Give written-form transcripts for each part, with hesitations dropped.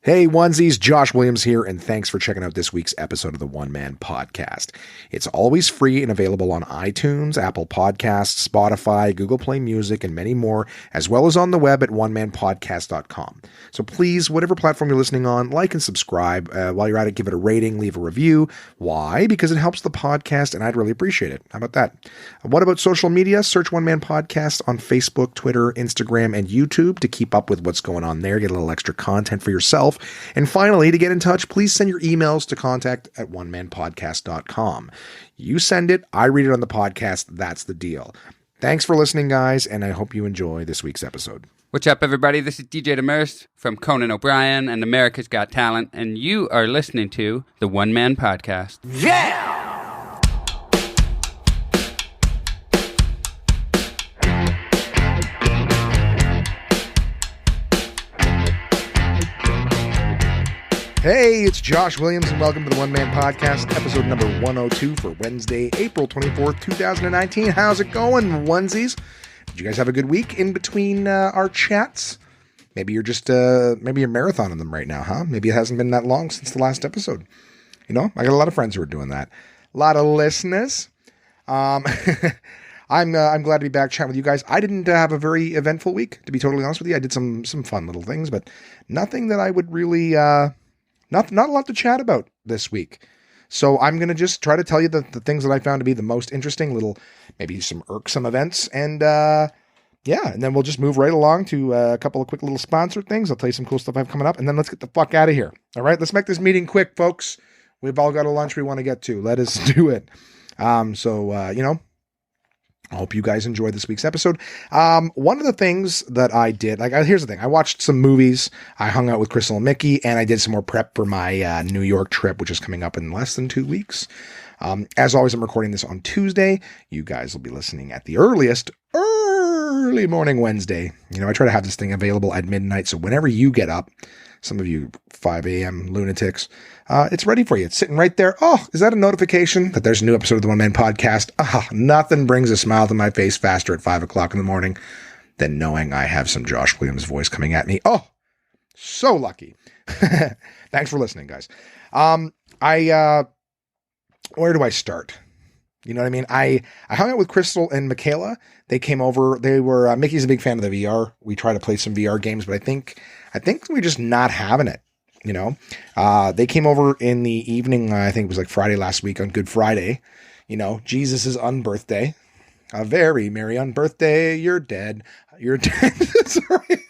Hey, onesies, Josh Williams here, and thanks for checking out this week's episode of the One Man Podcast. It's always free and available on iTunes, Apple Podcasts, Spotify, Google Play Music, and many more, as well as on the web at onemanpodcast.com. So please, whatever platform you're listening on, like and subscribe. While you're at it, give it a rating, leave a review. Why? Because it helps the podcast, and I'd really appreciate it. How about that? What about social media? Search One Man Podcast on Facebook, Twitter, Instagram, and YouTube to keep up with what's going on there. Get a little extra content for yourself. And finally, to get in touch, please send your emails to contact@onemanpodcast.com. You send it, I read it on the podcast. That's the deal. Thanks for listening, guys, and I hope you enjoy this week's episode. What's up, everybody? This is DJ Demers from Conan O'Brien and America's Got Talent, and you are listening to the One Man Podcast. Yeah! Hey, it's Josh Williams, and welcome to the One Man Podcast, episode number 102 for Wednesday, April 24th, 2019. How's it going, onesies? Did you guys have a good week in between our chats? Maybe you're just, maybe you're marathoning them right now, huh? Maybe it hasn't been that long since the last episode. You know, I got a lot of friends who are doing that. A lot of listeners. I'm glad to be back chatting with you guys. I didn't have a very eventful week, to be totally honest with you. I did some fun little things, but nothing that I would really, not a lot to chat about this week. So I'm going to just try to tell you the things that I found to be the most interesting, little, maybe some irksome events. And yeah, and then we'll just move right along to a couple of quick little sponsor things. I'll tell you some cool stuff I have coming up. And then let's get the fuck out of here. All right, let's make this meeting quick, folks. We've all got a lunch we want to get to. Let us do it. You know, I hope you guys enjoyed this week's episode. One of the things that I did, here's the thing. I watched some movies. I hung out with Crystal and Mickey, and I did some more prep for my New York trip, which is coming up in less than 2 weeks. As always, I'm recording this on Tuesday. You guys will be listening at the earliest, early morning Wednesday. You know, I try to have this thing available at midnight, so whenever you get up, some of you 5 a.m. lunatics, it's ready for you. It's sitting right there. Oh, is that a notification that there's a new episode of the One Man Podcast? Nothing brings a smile to my face faster at 5 o'clock in the morning than knowing I have some Josh Williams voice coming at me. Oh, so lucky. Thanks for listening, guys. Where do I start? You know what I mean? I hung out with Crystal and Michaela. They came over. They were, Mickey's a big fan of the VR. We try to play some VR games, but I think we're just not having it. You know, they came over in the evening. I think it was like Friday last week on Good Friday. You know, Jesus' unbirthday. A very merry unbirthday. You're dead. You're dead. Sorry.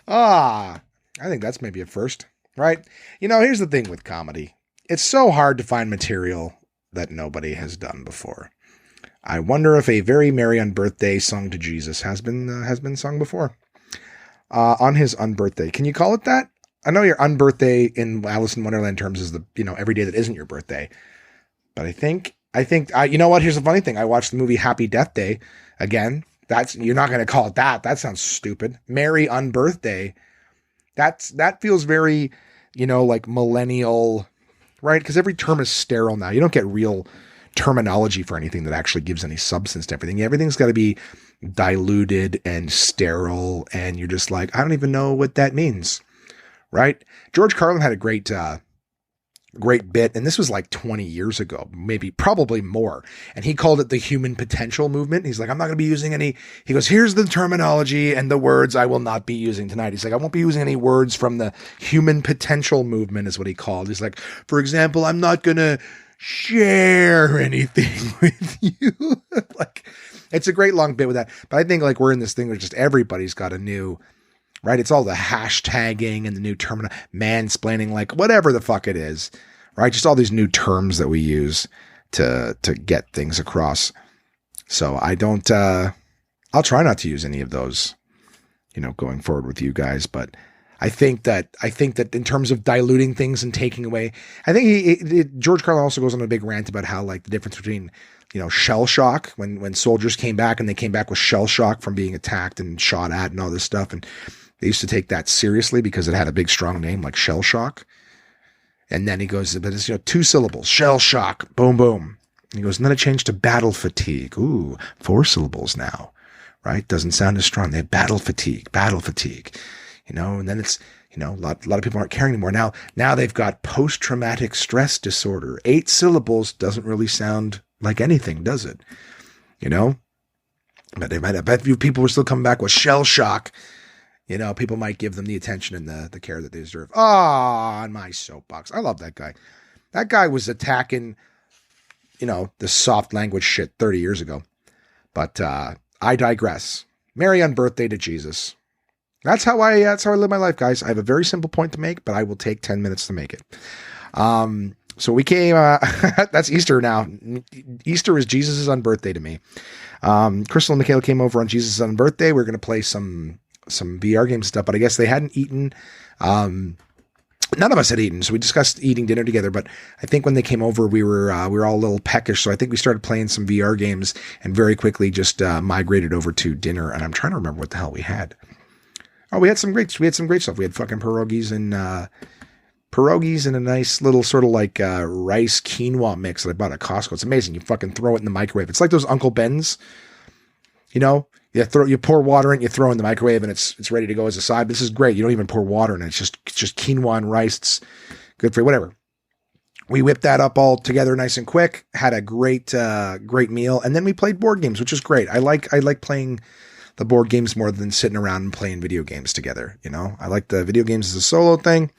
I think that's maybe a first, right? You know, here's the thing with comedy. It's so hard to find material that nobody has done before. I wonder if a very merry unbirthday sung to Jesus has been sung before. On his unbirthday. Can you call it that? I know your unbirthday in Alice in Wonderland terms is the, you know, every day that isn't your birthday. But I think, you know what? Here's the funny thing. I watched the movie Happy Death Day again. You're not going to call it that. That sounds stupid. Merry unbirthday. That feels very, you know, like millennial, right? Because every term is sterile now. You don't get real terminology for anything that actually gives any substance to everything. Everything's got to be diluted and sterile, and you're just like, I don't even know what that means, right? George Carlin had a great bit, and this was like 20 years ago, probably more, and he called it the human potential movement. He's like, I'm not going to be using any, he goes, here's the terminology and the words I will not be using tonight. He's like, I won't be using any words from the human potential movement is what he called. He's like, for example, I'm not going to share anything with you. Like, it's a great long bit with that. But I think like we're in this thing where just everybody's got a new, right? It's all the hashtagging and the new term, mansplaining, like whatever the fuck it is, right? Just all these new terms that we use to get things across. So I'll try not to use any of those, you know, going forward with you guys. But I think that in terms of diluting things and taking away, I think George Carlin also goes on a big rant about how like the difference between, you know, shell shock when soldiers came back and they came back with shell shock from being attacked and shot at and all this stuff. And they used to take that seriously because it had a big, strong name like shell shock. And then he goes, but it's, you know, 2 syllables, shell shock, boom, boom. And he goes, and then it changed to battle fatigue. Ooh, 4 syllables now, right? Doesn't sound as strong. They have battle fatigue. And then it's, a lot of people aren't caring anymore. Now they've got post-traumatic stress disorder. 8 syllables doesn't really sound like anything, does it? But I bet you people were still coming back with shell shock. People might give them the attention and the care that they deserve. On my soapbox. I love that guy. That guy was attacking, the soft language shit 30 years ago. But I digress. Merry unbirthday to Jesus. That's how I live my life, guys. I have a very simple point to make, but I will take 10 minutes to make it. So we came, that's Easter now. Easter is Jesus' unbirthday to me. Crystal and Michaela came over on Jesus' unbirthday. We we're going to play some VR games and stuff, but I guess they hadn't eaten. None of us had eaten, so we discussed eating dinner together. But I think when they came over, we were all a little peckish. So I think we started playing some VR games and very quickly just migrated over to dinner. And I'm trying to remember what the hell we had. Oh, we had some great stuff. We had fucking pierogies and a nice little sort of like rice quinoa mix that I bought at Costco. It's amazing. You fucking throw it in the microwave. It's like those Uncle Ben's, you pour water in, you throw it in the microwave, and it's ready to go as a side. This is great. You don't even pour water in it. It's just quinoa and rice. It's good for you, whatever. We whipped that up all together nice and quick. Had a great meal, and then we played board games, which is great. I like playing the board games more than sitting around and playing video games together. I like the video games as a solo thing,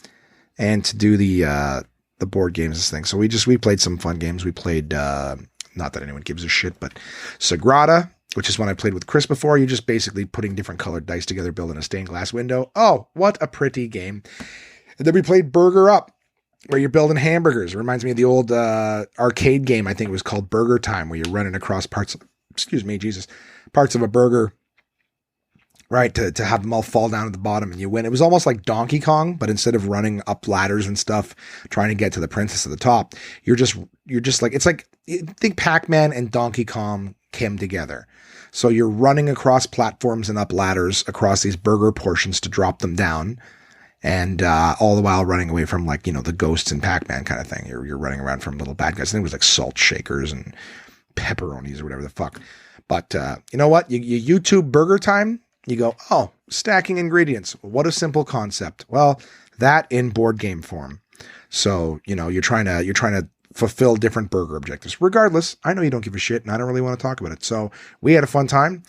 and to do the board games as a thing. So we played some fun games. We played not that anyone gives a shit, but Sagrada, which is one I played with Chris before. You're just basically putting different colored dice together, building a stained glass window. Oh, what a pretty game. And then we played Burger Up, where you're building hamburgers. It reminds me of the old arcade game. I think it was called Burger Time, where you're running across parts of a burger, right, to have them all fall down at the bottom and you win. It was almost like Donkey Kong, but instead of running up ladders and stuff, trying to get to the princess at the top, you're just like, it's like, think Pac-Man and Donkey Kong came together. So you're running across platforms and up ladders across these burger portions to drop them down. And all the while running away from the ghosts in Pac-Man kind of thing. You're running around from little bad guys. I think it was like salt shakers and pepperonis or whatever the fuck. But you know what? You YouTube Burger Time. You go, oh, stacking ingredients. What a simple concept. Well, that in board game form. So, you're trying to fulfill different burger objectives. Regardless, I know you don't give a shit and I don't really want to talk about it. So we had a fun time.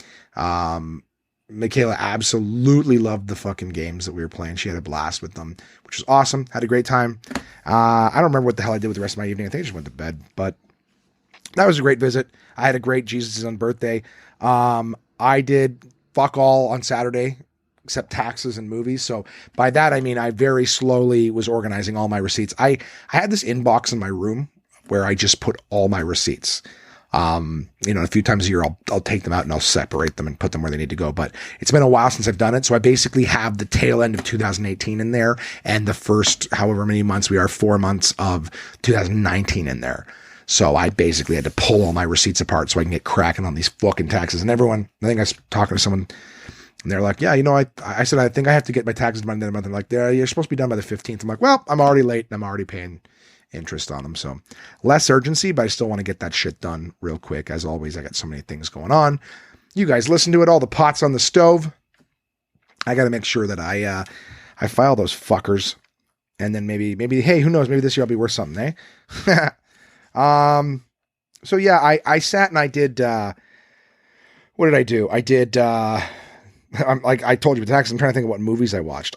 Michaela absolutely loved the fucking games that we were playing. She had a blast with them, which was awesome. Had a great time. I don't remember what the hell I did with the rest of my evening. I think I just went to bed, but that was a great visit. I had a great Jesus' on birthday. I did fuck all on Saturday, except taxes and movies. So by that, I mean, I very slowly was organizing all my receipts. I had this inbox in my room where I just put all my receipts. A few times a year, I'll take them out and I'll separate them and put them where they need to go. But it's been a while since I've done it. So I basically have the tail end of 2018 in there and the first, however many months we are, 4 months of 2019 in there. So I basically had to pull all my receipts apart so I can get cracking on these fucking taxes. And everyone, I think I was talking to someone and they're like, yeah, I said, I think I have to get my taxes done by the month. I'm like, yeah, you're supposed to be done by the 15th. I'm like, well, I'm already late and I'm already paying interest on them. So less urgency, but I still want to get that shit done real quick. As always, I got so many things going on. You guys listen to it, all the pots on the stove. I got to make sure that I file those fuckers. And then maybe, hey, who knows? Maybe this year I'll be worth something, eh? So yeah, I sat and I did, what did I do? I did, I'm like, I told you with taxes, I'm trying to think of what movies I watched.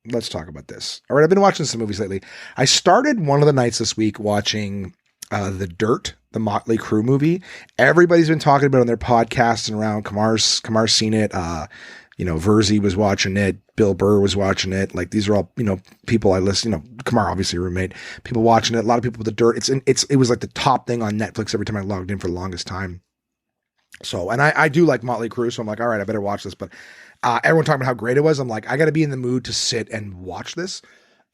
Let's talk about this. All right. I've been watching some movies lately. I started one of the nights this week watching, The Dirt, the Motley Crue movie. Everybody's been talking about it on their podcasts and around. Kamar's seen it. Verzi was watching it. Bill Burr was watching it. Like, these are all, people I listen, Kamar, obviously a roommate, people watching it. A lot of people with The Dirt. It was like the top thing on Netflix every time I logged in for the longest time. So, and I do like Motley Crue. So I'm like, all right, I better watch this. But, everyone talking about how great it was. I'm like, I got to be in the mood to sit and watch this.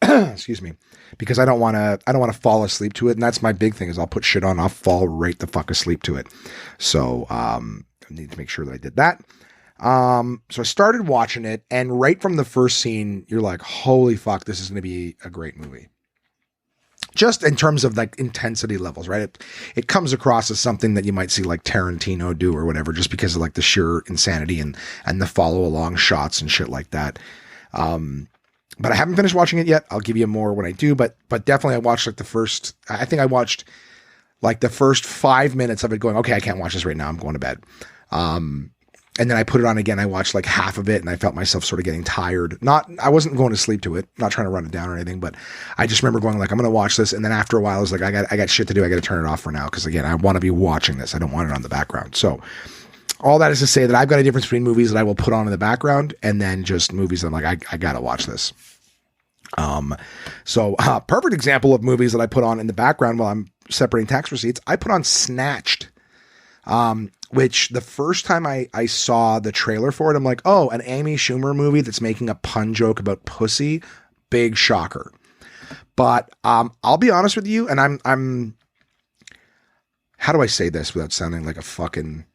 Excuse me, because I don't want to fall asleep to it. And that's my big thing is I'll put shit on. I'll fall right the fuck asleep to it. So, I need to make sure that I did that. So I started watching it, and right from the first scene, you're like, holy fuck, this is going to be a great movie. just in terms of like intensity levels, right? It comes across as something that you might see like Tarantino do or whatever, just because of like the sheer insanity and the follow along shots and shit like that. But I haven't finished watching it yet. I'll give you more when I do, but definitely I watched like I think I watched like the first 5 minutes of it going, okay, I can't watch this right now. I'm going to bed. And then I put it on again. I watched like half of it and I felt myself sort of getting tired. I wasn't going to sleep to it, not trying to run it down or anything, but I just remember going like, I'm going to watch this. And then after a while I was like, I got shit to do. I got to turn it off for now. Cause again, I want to be watching this. I don't want it on the background. So all that is to say that I've got a difference between movies that I will put on in the background and then just movies that I'm like, I got to watch this. Perfect example of movies that I put on in the background while I'm separating tax receipts. I put on Snatched, which the first time I saw the trailer for it, I'm like, oh, an Amy Schumer movie that's making a pun joke about pussy. Big shocker. But, I'll be honest with you. And I'm, how do I say this without sounding like a fucking,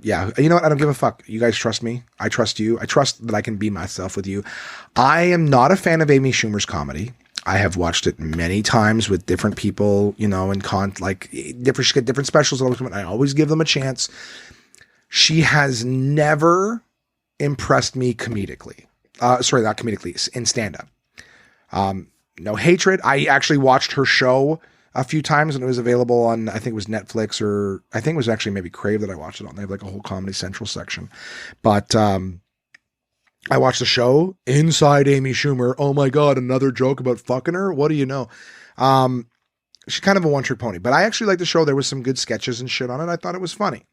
yeah, you know what? I don't give a fuck. You guys trust me. I trust you. I trust that I can be myself with you. I am not a fan of Amy Schumer's comedy. I have watched it many times with different people, you know, and different specials. I always give them a chance. She has never impressed me comedically. Sorry, not comedically, in stand-up. No hatred. I actually watched her show a few times when it was available on, I think it was Netflix, or I think it was actually maybe Crave that I watched it on. They have like a whole Comedy Central section. But I watched the show inside Amy Schumer. Oh my God, another joke about fucking her? What do you know? She's kind of a one-trick pony. But I actually liked the show. There was some good sketches and shit on it. I thought it was funny.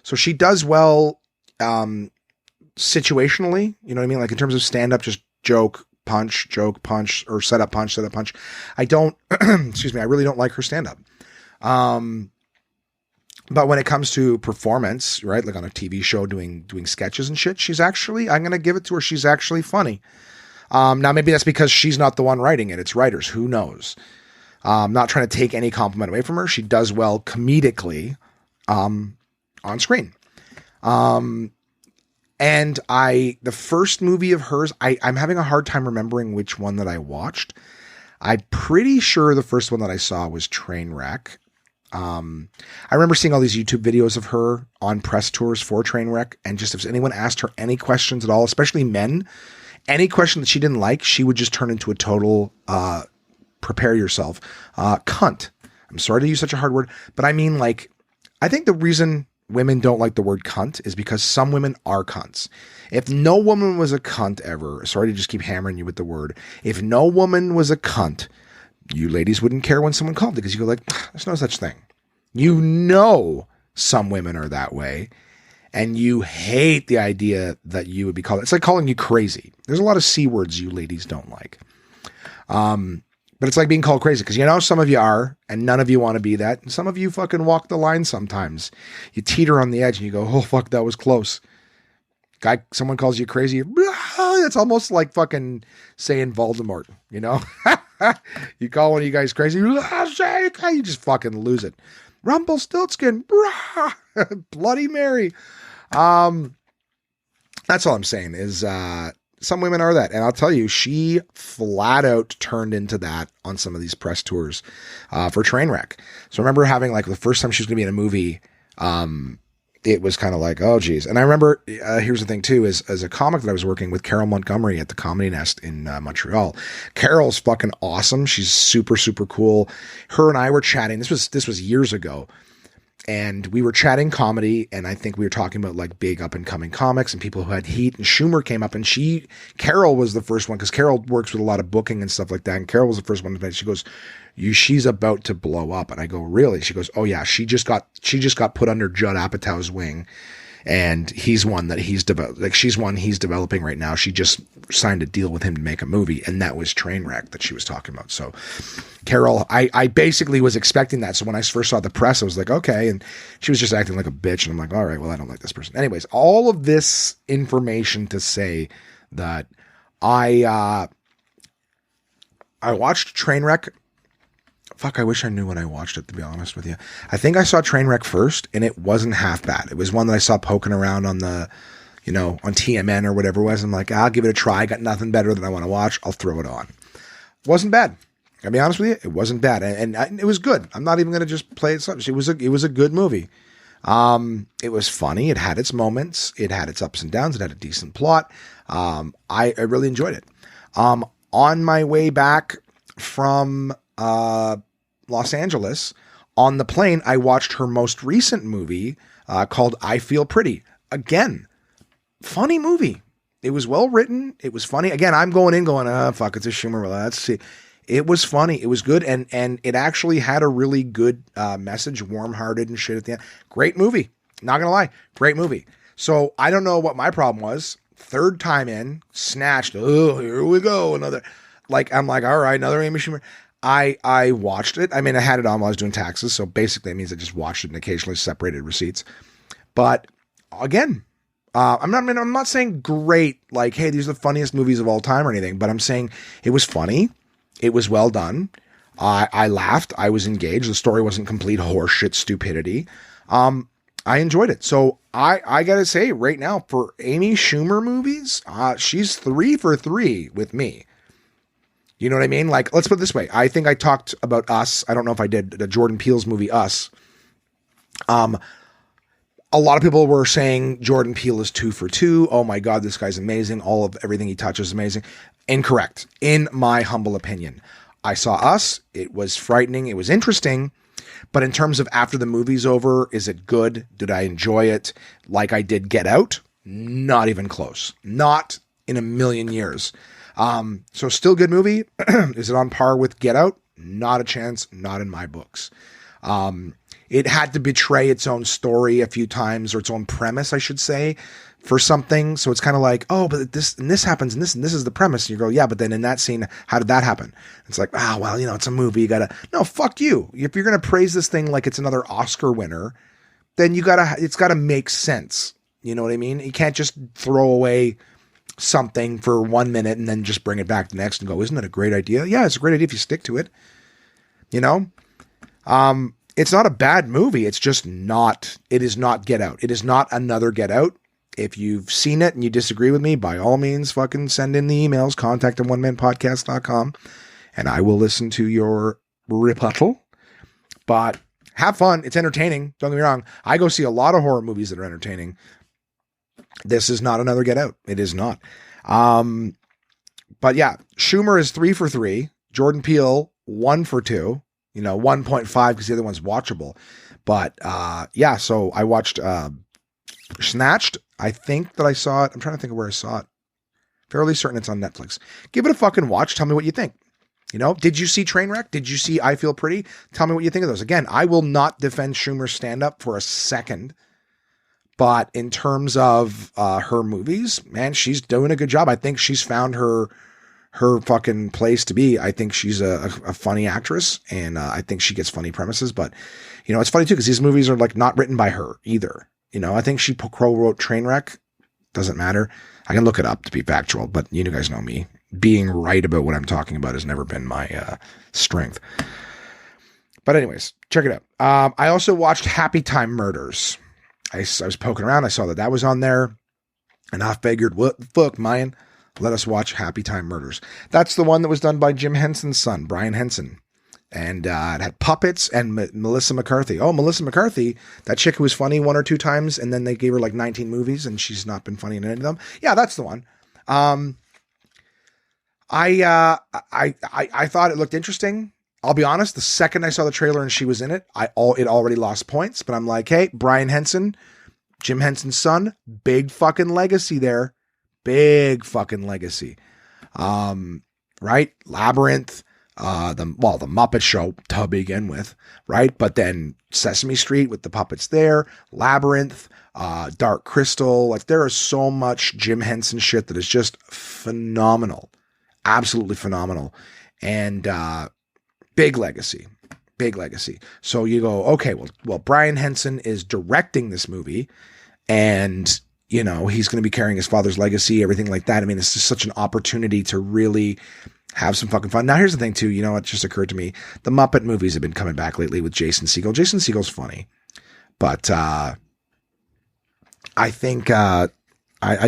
So she does well situationally. You know what I mean? Like in terms of stand-up, just joke, punch, or set up, punch. I don't, excuse me, I really don't like her stand up. But when it comes to performance, right, like on a TV show doing sketches and shit, she's actually, I'm going to give it to her, she's actually funny. Now maybe that's because she's not the one writing it. It's writers. Who knows? Not trying to take any compliment away from her. She does well comedically on screen. And the first movie of hers, I'm having a hard time remembering which one that I watched. I'm pretty sure the first one that I saw was Trainwreck. I remember seeing all these YouTube videos of her on press tours for Trainwreck. And just if anyone asked her any questions at all, especially men, any question that she didn't like, she would just turn into a total, prepare yourself, cunt. I'm sorry to use such a hard word, but I mean, like, I think the reason women don't like the word cunt is because some women are cunts. If no woman was a cunt ever, sorry to just keep hammering you with the word. If no woman was a cunt, you ladies wouldn't care when someone called it because you go like, there's no such thing. You know, some women are that way and you hate the idea that you would be called. It's like calling you crazy. There's a lot of C words you ladies don't like. But it's like being called crazy because, you know, some of you are and none of you want to be that. And some of you fucking walk the line sometimes. You teeter on the edge and you go, oh, fuck, that was close. Someone calls you crazy. It's almost like fucking saying Voldemort, you know? You call one of you guys crazy. You just fucking lose it. Rumpelstiltskin. Bloody Mary. That's all I'm saying is, some women are that. And I'll tell you, she flat out turned into that on some of these press tours for Trainwreck. So I remember having like the first time she was going to be in a movie, it was kind of like, oh geez. And I remember, here's the thing too, is as a comic that I was working with Carol Montgomery at the Comedy Nest in Montreal. Carol's fucking awesome. She's super, super cool. Her and I were chatting. This was years ago. And we were chatting comedy, and I think we were talking about like big up and coming comics and people who had heat. And Schumer came up, and Carol was the first one because Carol works with a lot of booking and stuff like that. And Carol was the first one to mention. She goes, "She's about to blow up." And I go, "Really?" She goes, "Oh yeah, she just got put under Judd Apatow's wing, and he's one that he's she's one he's developing right now. She just signed a deal with him to make a movie, and that was Trainwreck that she was talking about." So Carol, I basically was expecting that. So when I first saw the press, I was like, okay. And she was just acting like a bitch. And I'm like, all right, well, I don't like this person. Anyways, all of this information to say that I watched Trainwreck. Fuck, I wish I knew when I watched it, to be honest with you. I think I saw Trainwreck first, and it wasn't half bad. It was one that I saw poking around on the, you know, on TMN or whatever it was. I'm like, I'll give it a try. I got nothing better that I want to watch. I'll throw it on. Wasn't bad. I'll be honest with you, it wasn't bad, and it was good. I'm not even going to just play it. It was a good movie. It was funny. It had its moments. It had its ups and downs. It had a decent plot. I really enjoyed it. On my way back from Los Angeles, on the plane, I watched her most recent movie called I Feel Pretty. Again, funny movie. It was well written. It was funny. Again, I'm going in going, fuck, it's a Schumer. Well, let's see. It was funny. It was good. And it actually had a really good message, warm-hearted and shit at the end. Great movie. Not going to lie. Great movie. So I don't know what my problem was. Third time in, snatched. Oh, here we go. Another. I'm like, all right, another Amy Schumer. I watched it. I mean, I had it on while I was doing taxes. So basically it means I just watched it and occasionally separated receipts. But again, I'm not saying great, like, hey, these are the funniest movies of all time or anything, but I'm saying it was funny. It was well done. I laughed. I was engaged. The story wasn't complete horseshit stupidity. I enjoyed it. So I gotta say right now for Amy Schumer movies, she's 3 for 3 with me. You know what I mean? Like, let's put it this way. I think I talked about Us. I don't know if I did the Jordan Peele's movie Us. A lot of people were saying Jordan Peele is 2 for 2. Oh my God, this guy's amazing. All of everything he touches is amazing. Incorrect. In my humble opinion, I saw Us. It was frightening. It was interesting. But in terms of after the movie's over, is it good? Did I enjoy it like I did Get Out? Not even close. Not in a million years. So still good movie. Is it on par with Get Out? Not a chance. Not in my books. It had to betray its own story a few times, or its own premise, I should say, for something. So it's kind of like, oh, but this and this happens, and this is the premise. And you go, yeah, but then in that scene, how did that happen? It's like, well, it's a movie. You gotta, no, fuck you. If you're gonna praise this thing like it's another Oscar winner, then it's gotta make sense. You know what I mean? You can't just throw away something for 1 minute and then just bring it back the next and go, isn't that a great idea? Yeah, it's a great idea if you stick to it. It's not a bad movie. It's just not, it is not Get Out. It is not another Get Out. If you've seen it and you disagree with me, by all means, fucking send in the emails, contact@onemanpodcast.com, and I will listen to your rebuttal. But have fun. It's entertaining. Don't get me wrong. I go see a lot of horror movies that are entertaining. This is not another Get Out. It is not. But yeah, Schumer is 3 for 3. Jordan Peele, 1 for 2. 1.5 because the other one's watchable. But yeah, so I watched Snatched. I think that I saw it. I'm trying to think of where I saw it. Fairly certain it's on Netflix. Give it a fucking watch. Tell me what you think. Did you see Trainwreck? Did you see I Feel Pretty? Tell me what you think of those. Again, I will not defend Schumer's stand-up for a second. But in terms of her movies, man, she's doing a good job. I think she's found her fucking place to be. I think she's a funny actress, and I think she gets funny premises. But, it's funny too, because these movies are like not written by her either. I think she co-wrote Trainwreck. Doesn't matter. I can look it up to be factual, but you guys know me. Being right about what I'm talking about has never been my strength. But anyways, check it out. I also watched Happy Time Murders. I was poking around. I saw that was on there, and I figured, what the fuck, man? Let us watch Happy Time Murders. That's the one that was done by Jim Henson's son, Brian Henson. And it had puppets and Melissa McCarthy. Oh, Melissa McCarthy, that chick who was funny 1 or 2 times, and then they gave her like 19 movies, and she's not been funny in any of them. Yeah, that's the one. I thought it looked interesting. I'll be honest, the second I saw the trailer and she was in it, it already lost points. But I'm like, hey, Brian Henson, Jim Henson's son, big fucking legacy there. Big fucking legacy. Right? Labyrinth, the Muppet Show to begin with, right? But then Sesame Street with the puppets there, Labyrinth, Dark Crystal. Like, there is so much Jim Henson shit that is just phenomenal. Absolutely phenomenal. And big legacy. Big legacy. So you go, okay, well, Brian Henson is directing this movie, and he's going to be carrying his father's legacy, everything like that. I mean, it's just such an opportunity to really have some fucking fun. Now, here's the thing too. It just occurred to me. The Muppet movies have been coming back lately with Jason Segel. Jason Segel's funny, but I think I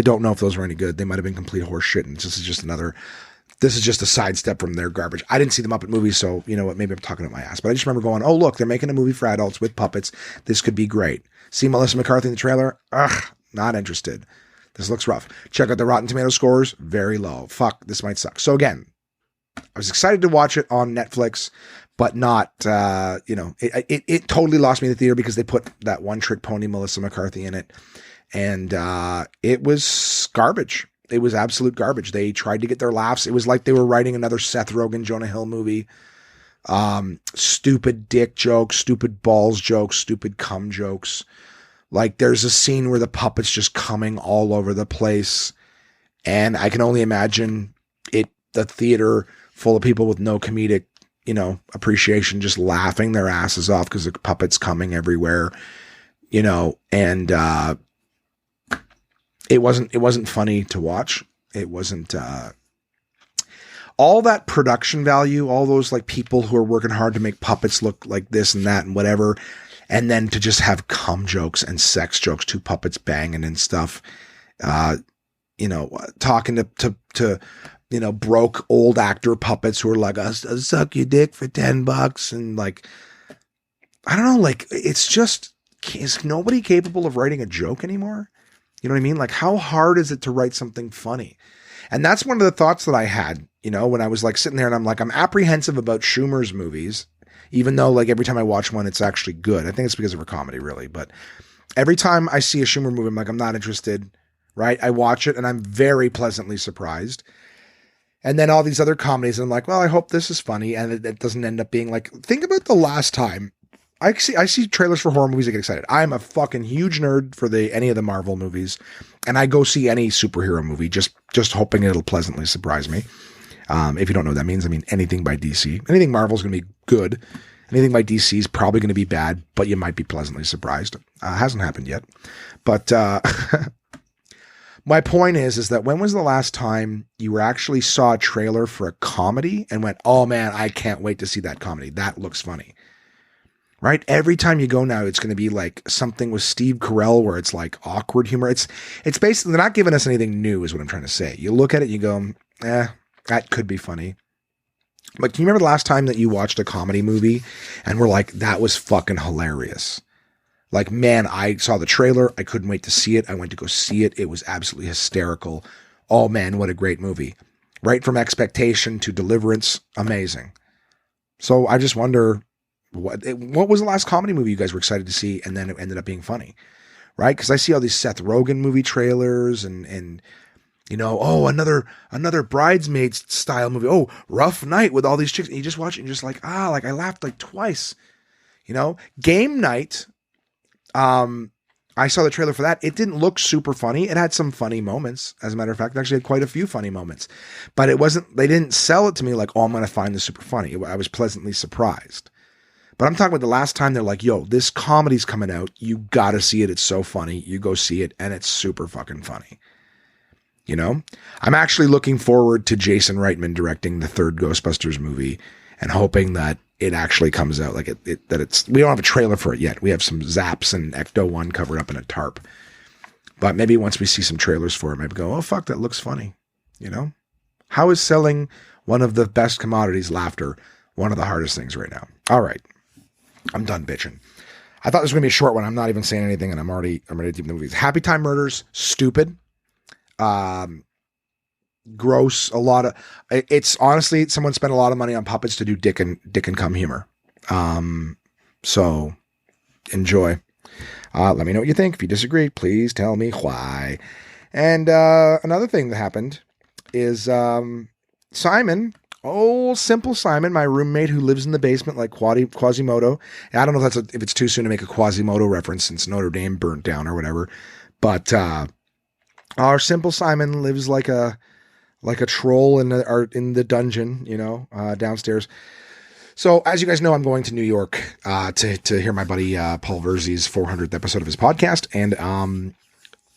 don't know if those were any good. They might have been complete horse shit, and this is just another This is just a sidestep from their garbage. I didn't see the Muppet movies, so you know what? Maybe I'm talking at my ass. But I just remember going, oh, look, they're making a movie for adults with puppets. This could be great. See Melissa McCarthy in the trailer? Ugh, not interested. This looks rough. Check out the Rotten Tomato scores. Very low. Fuck, this might suck. So again, I was excited to watch it on Netflix, but not, it totally lost me in the theater because they put that one trick pony Melissa McCarthy in it. And it was garbage. It was absolute garbage. They tried to get their laughs. It was like they were writing another Seth Rogen, Jonah Hill movie. Stupid dick jokes, stupid balls jokes, stupid cum jokes. Like there's a scene where the puppet's just coming all over the place. And I can only imagine the theater full of people with no comedic, appreciation, just laughing their asses off because the puppet's coming everywhere, and, it wasn't funny to watch. It wasn't, all that production value, all those like people who are working hard to make puppets look like this and that and whatever. And then to just have cum jokes and sex jokes, two puppets banging and stuff, talking to broke old actor puppets who are like, I'll suck your dick for $10. And like, I don't know, like, it's just, is nobody capable of writing a joke anymore? You know what I mean? Like, how hard is it to write something funny? And that's one of the thoughts that I had, when I was like sitting there and I'm like, I'm apprehensive about Schumer's movies, even though like every time I watch one, it's actually good. I think it's because of her comedy really. But every time I see a Schumer movie, I'm like, I'm not interested, right? I watch it and I'm very pleasantly surprised. And then all these other comedies, and I'm like, well, I hope this is funny. And it doesn't end up being like, think about the last time I see trailers for horror movies. I get excited. I'm a fucking huge nerd for any of the Marvel movies, and I go see any superhero movie just hoping it'll pleasantly surprise me. If you don't know what that means, I mean anything by DC. Anything Marvel is going to be good. Anything by DC is probably going to be bad, but you might be pleasantly surprised. Hasn't happened yet, but my point is that when was the last time you actually saw a trailer for a comedy and went, oh man, I can't wait to see that comedy. That looks funny. Right? Every time you go now, it's going to be like something with Steve Carell where it's like awkward humor. It's basically, they're not giving us anything new is what I'm trying to say. You look at it, you go, that could be funny. But can you remember the last time that you watched a comedy movie and were like, that was fucking hilarious? Like, man, I saw the trailer. I couldn't wait to see it. I went to go see it. It was absolutely hysterical. Oh man, what a great movie. Right from expectation to deliverance. Amazing. So I just wonder, what was the last comedy movie you guys were excited to see and then it ended up being funny, right? Because I see all these Seth Rogen movie trailers and another Bridesmaids style movie. Oh, Rough Night with all these chicks. And you just watch it and you're just like, I laughed like twice. Game Night. I saw the trailer for that. It didn't look super funny. It had some funny moments. As a matter of fact, it actually had quite a few funny moments. But they didn't sell it to me like, oh, I'm going to find this super funny. I was pleasantly surprised. But I'm talking about the last time they're like, yo, this comedy's coming out. You got to see it. It's so funny. You go see it and it's super fucking funny. I'm actually looking forward to Jason Reitman directing the third Ghostbusters movie and hoping that it actually comes out like we don't have a trailer for it yet. We have some zaps and Ecto-1 covered up in a tarp. But maybe once we see some trailers for it, maybe go, oh, fuck, that looks funny. How is selling one of the best commodities, laughter, one of the hardest things right now? All right. I'm done bitching. I thought this was going to be a short one. I'm not even saying anything, and I'm ready to do the movies. Happy Time Murders, stupid. Gross. It's honestly, someone spent a lot of money on puppets to do dick and cum humor. So enjoy. Let me know what you think. If you disagree, please tell me why. And another thing that happened is Simon, Simple Simon, my roommate who lives in the basement like Quasimodo. I don't know if it's too soon to make a Quasimodo reference since Notre Dame burnt down or whatever. But our Simple Simon lives like a troll in the dungeon, downstairs. So as you guys know, I'm going to New York to hear my buddy Paul Verzi's 400th episode of his podcast, and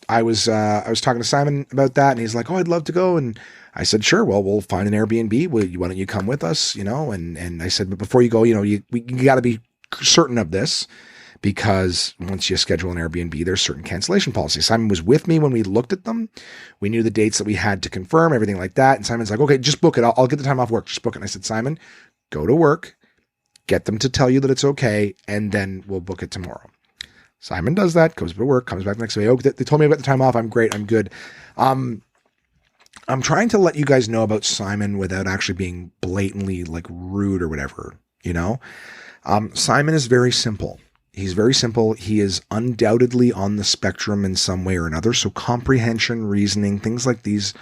I was talking to Simon about that, and he's like, "Oh, I'd love to go," and I said, "Sure. Well, we'll find an Airbnb. Why don't you come with us?" And I said, "But before you go, we got to be certain of this." because once you schedule an Airbnb, there's certain cancellation policies. Simon was with me when we looked at them. We knew the dates that we had to confirm, everything like that. And Simon's like, okay, just book it. I'll get the time off work. Just book it. And I said, Simon, go to work, get them to tell you that it's okay, and then we'll book it tomorrow. Simon does that, goes to work, comes back the next day. Oh, they told me about the time off. I'm great. I'm good. I'm trying to let you guys know about Simon without actually being blatantly like rude or whatever, you know? Simon is very simple. He's very simple. He is undoubtedly on the spectrum in some way or another. So comprehension, reasoning, things like these,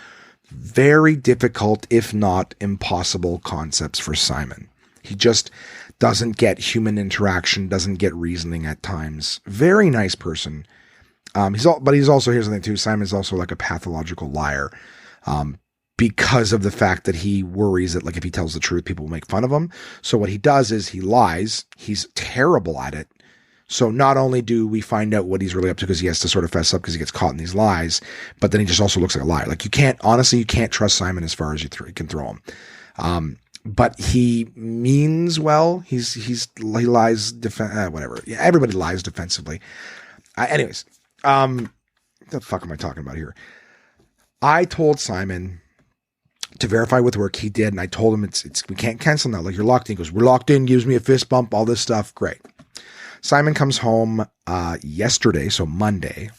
very difficult, if not impossible concepts for Simon. He just doesn't get human interaction, doesn't get reasoning at times. Very nice person. But he's also, here's the thing too, Simon's also like a pathological liar. Because of the fact that he worries that like if he tells the truth, people will make fun of him. So what he does is he lies. He's terrible at it. So not only do we find out what he's really up to because he has to sort of fess up because he gets caught in these lies, but then he just also looks like a liar. Like you can't trust Simon as far as you can throw him. But he means well. He lies, whatever. Yeah, everybody lies defensively. Anyways, what the fuck am I talking about here? I told Simon to verify with work. He did. And I told him we can't cancel now. Like you're locked in. He goes, we're locked in, gives me a fist bump, all this stuff. Great. Simon comes home, yesterday, so Monday,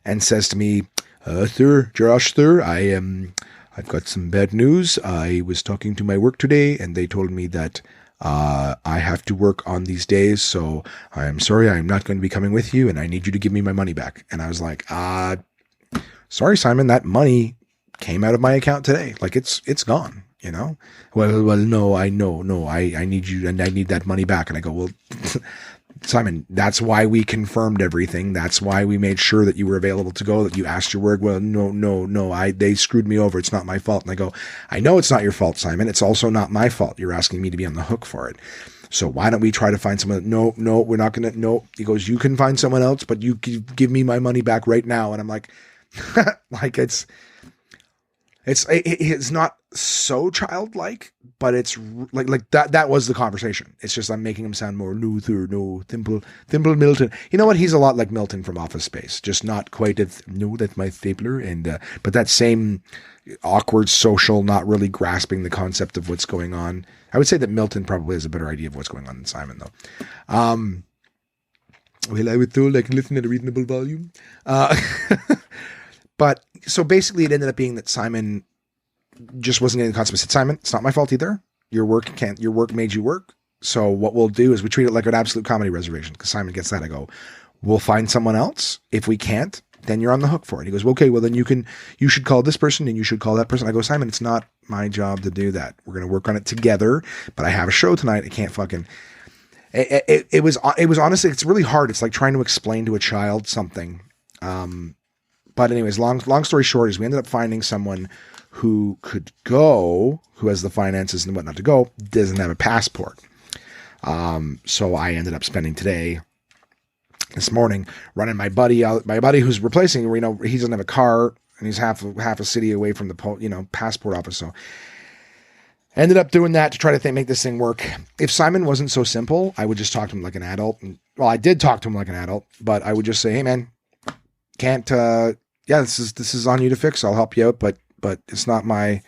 and says to me, sir, Josh, sir, I've got some bad news. I was talking to my work today and they told me that, I have to work on these days. So I'm sorry, I'm not going to be coming with you and I need you to give me my money back. And I was like, sorry, Simon, that money came out of my account today. Like it's gone, you know? Well, no, I know. No, I need you and I need that money back. And I go, well, Simon, that's why we confirmed everything. That's why we made sure that you were available to go, that you asked your work. Well, no, they screwed me over. It's not my fault. And I go, I know it's not your fault, Simon. It's also not my fault. You're asking me to be on the hook for it. So why don't we try to find someone? No, we're not going to. No, he goes, you can find someone else, but you give me my money back right now. And I'm like, like it's not so childlike, but it's like that was the conversation. It's just I'm making him sound more Luther, Thimble Milton. You know what? He's a lot like Milton from Office Space, just not quite as, no, that's my stapler. And, but that same awkward social, not really grasping the concept of what's going on. I would say that Milton probably has a better idea of what's going on than Simon though. Well, I would throw like listen at a reasonable volume. But so basically it ended up being that Simon just wasn't getting the concept. I said, Simon, it's not my fault either. Your work made you work. So what we'll do is we treat it like an absolute comedy reservation because Simon gets that. I go, we'll find someone else. If we can't, then you're on the hook for it. He goes, well, okay, well then you should call this person and you should call that person. I go, Simon, it's not my job to do that. We're going to work on it together, but I have a show tonight. I can't fucking, it was honestly, it's really hard. It's like trying to explain to a child something. But anyways, long story short is we ended up finding someone who could go, who has the finances and whatnot to go, doesn't have a passport. So I ended up spending this morning, running my buddy who's replacing, you know, he doesn't have a car and he's half a city away from the, passport office. So ended up doing that to try to make this thing work. If Simon wasn't so simple, I would just talk to him like an adult. Well, I did talk to him like an adult, but I would just say, hey man, can't, this is on you to fix. I'll help you out, but it's not my,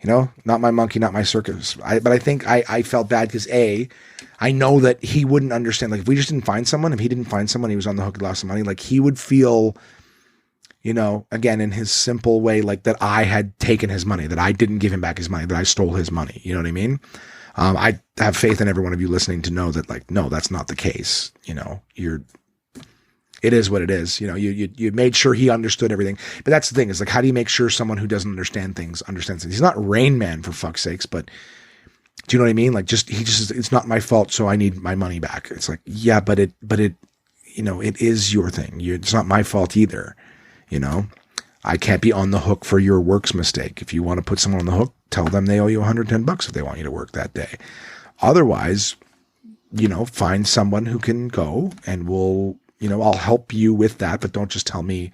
not my monkey, not my circus. But I think I felt bad because I know that he wouldn't understand. Like if we just didn't find someone, if he didn't find someone, he was on the hook, he lost some money. Like he would feel, again, in his simple way, like that I had taken his money, that I didn't give him back his money, that I stole his money. You know what I mean? I have faith in every one of you listening to know that like, no, that's not the case. It is what it is. You made sure he understood everything. But that's the thing is like, how do you make sure someone who doesn't understand things understands things? He's not Rain Man for fuck's sakes, but do you know what I mean? Like it's not my fault. So I need my money back. It's like, yeah, but it, it is your thing. It's not my fault either. I can't be on the hook for your work's mistake. If you want to put someone on the hook, tell them they owe you $110 if they want you to work that day. Otherwise, find someone who can go and we'll, I'll help you with that, but don't just tell me,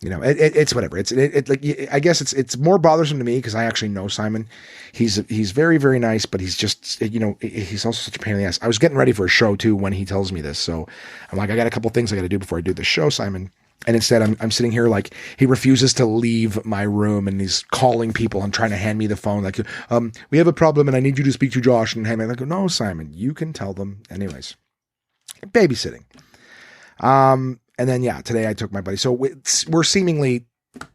It's whatever. Like, I guess it's more bothersome to me because I actually know Simon. He's very, very nice, but he's just, he's also such a pain in the ass. I was getting ready for a show too when he tells me this. So I'm like, I got a couple things I got to do before I do the show, Simon. And instead I'm sitting here like he refuses to leave my room and he's calling people and trying to hand me the phone. Like, we have a problem and I need you to speak to Josh and hand me. I go, no, Simon, you can tell them. Anyways, babysitting. And then, today I took my buddy. So we're seemingly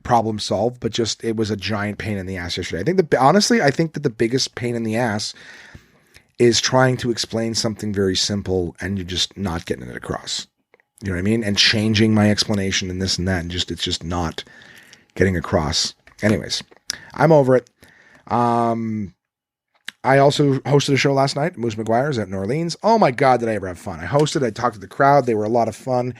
problem solved, but just, it was a giant pain in the ass yesterday. I think that the biggest pain in the ass is trying to explain something very simple and you're just not getting it across. You know what I mean? And changing my explanation and this and that. And it's just not getting across. Anyways, I'm over it. I also hosted a show last night, Moose McGuire's at New Orleans. Oh my God, did I ever have fun. I talked to the crowd. They were a lot of fun.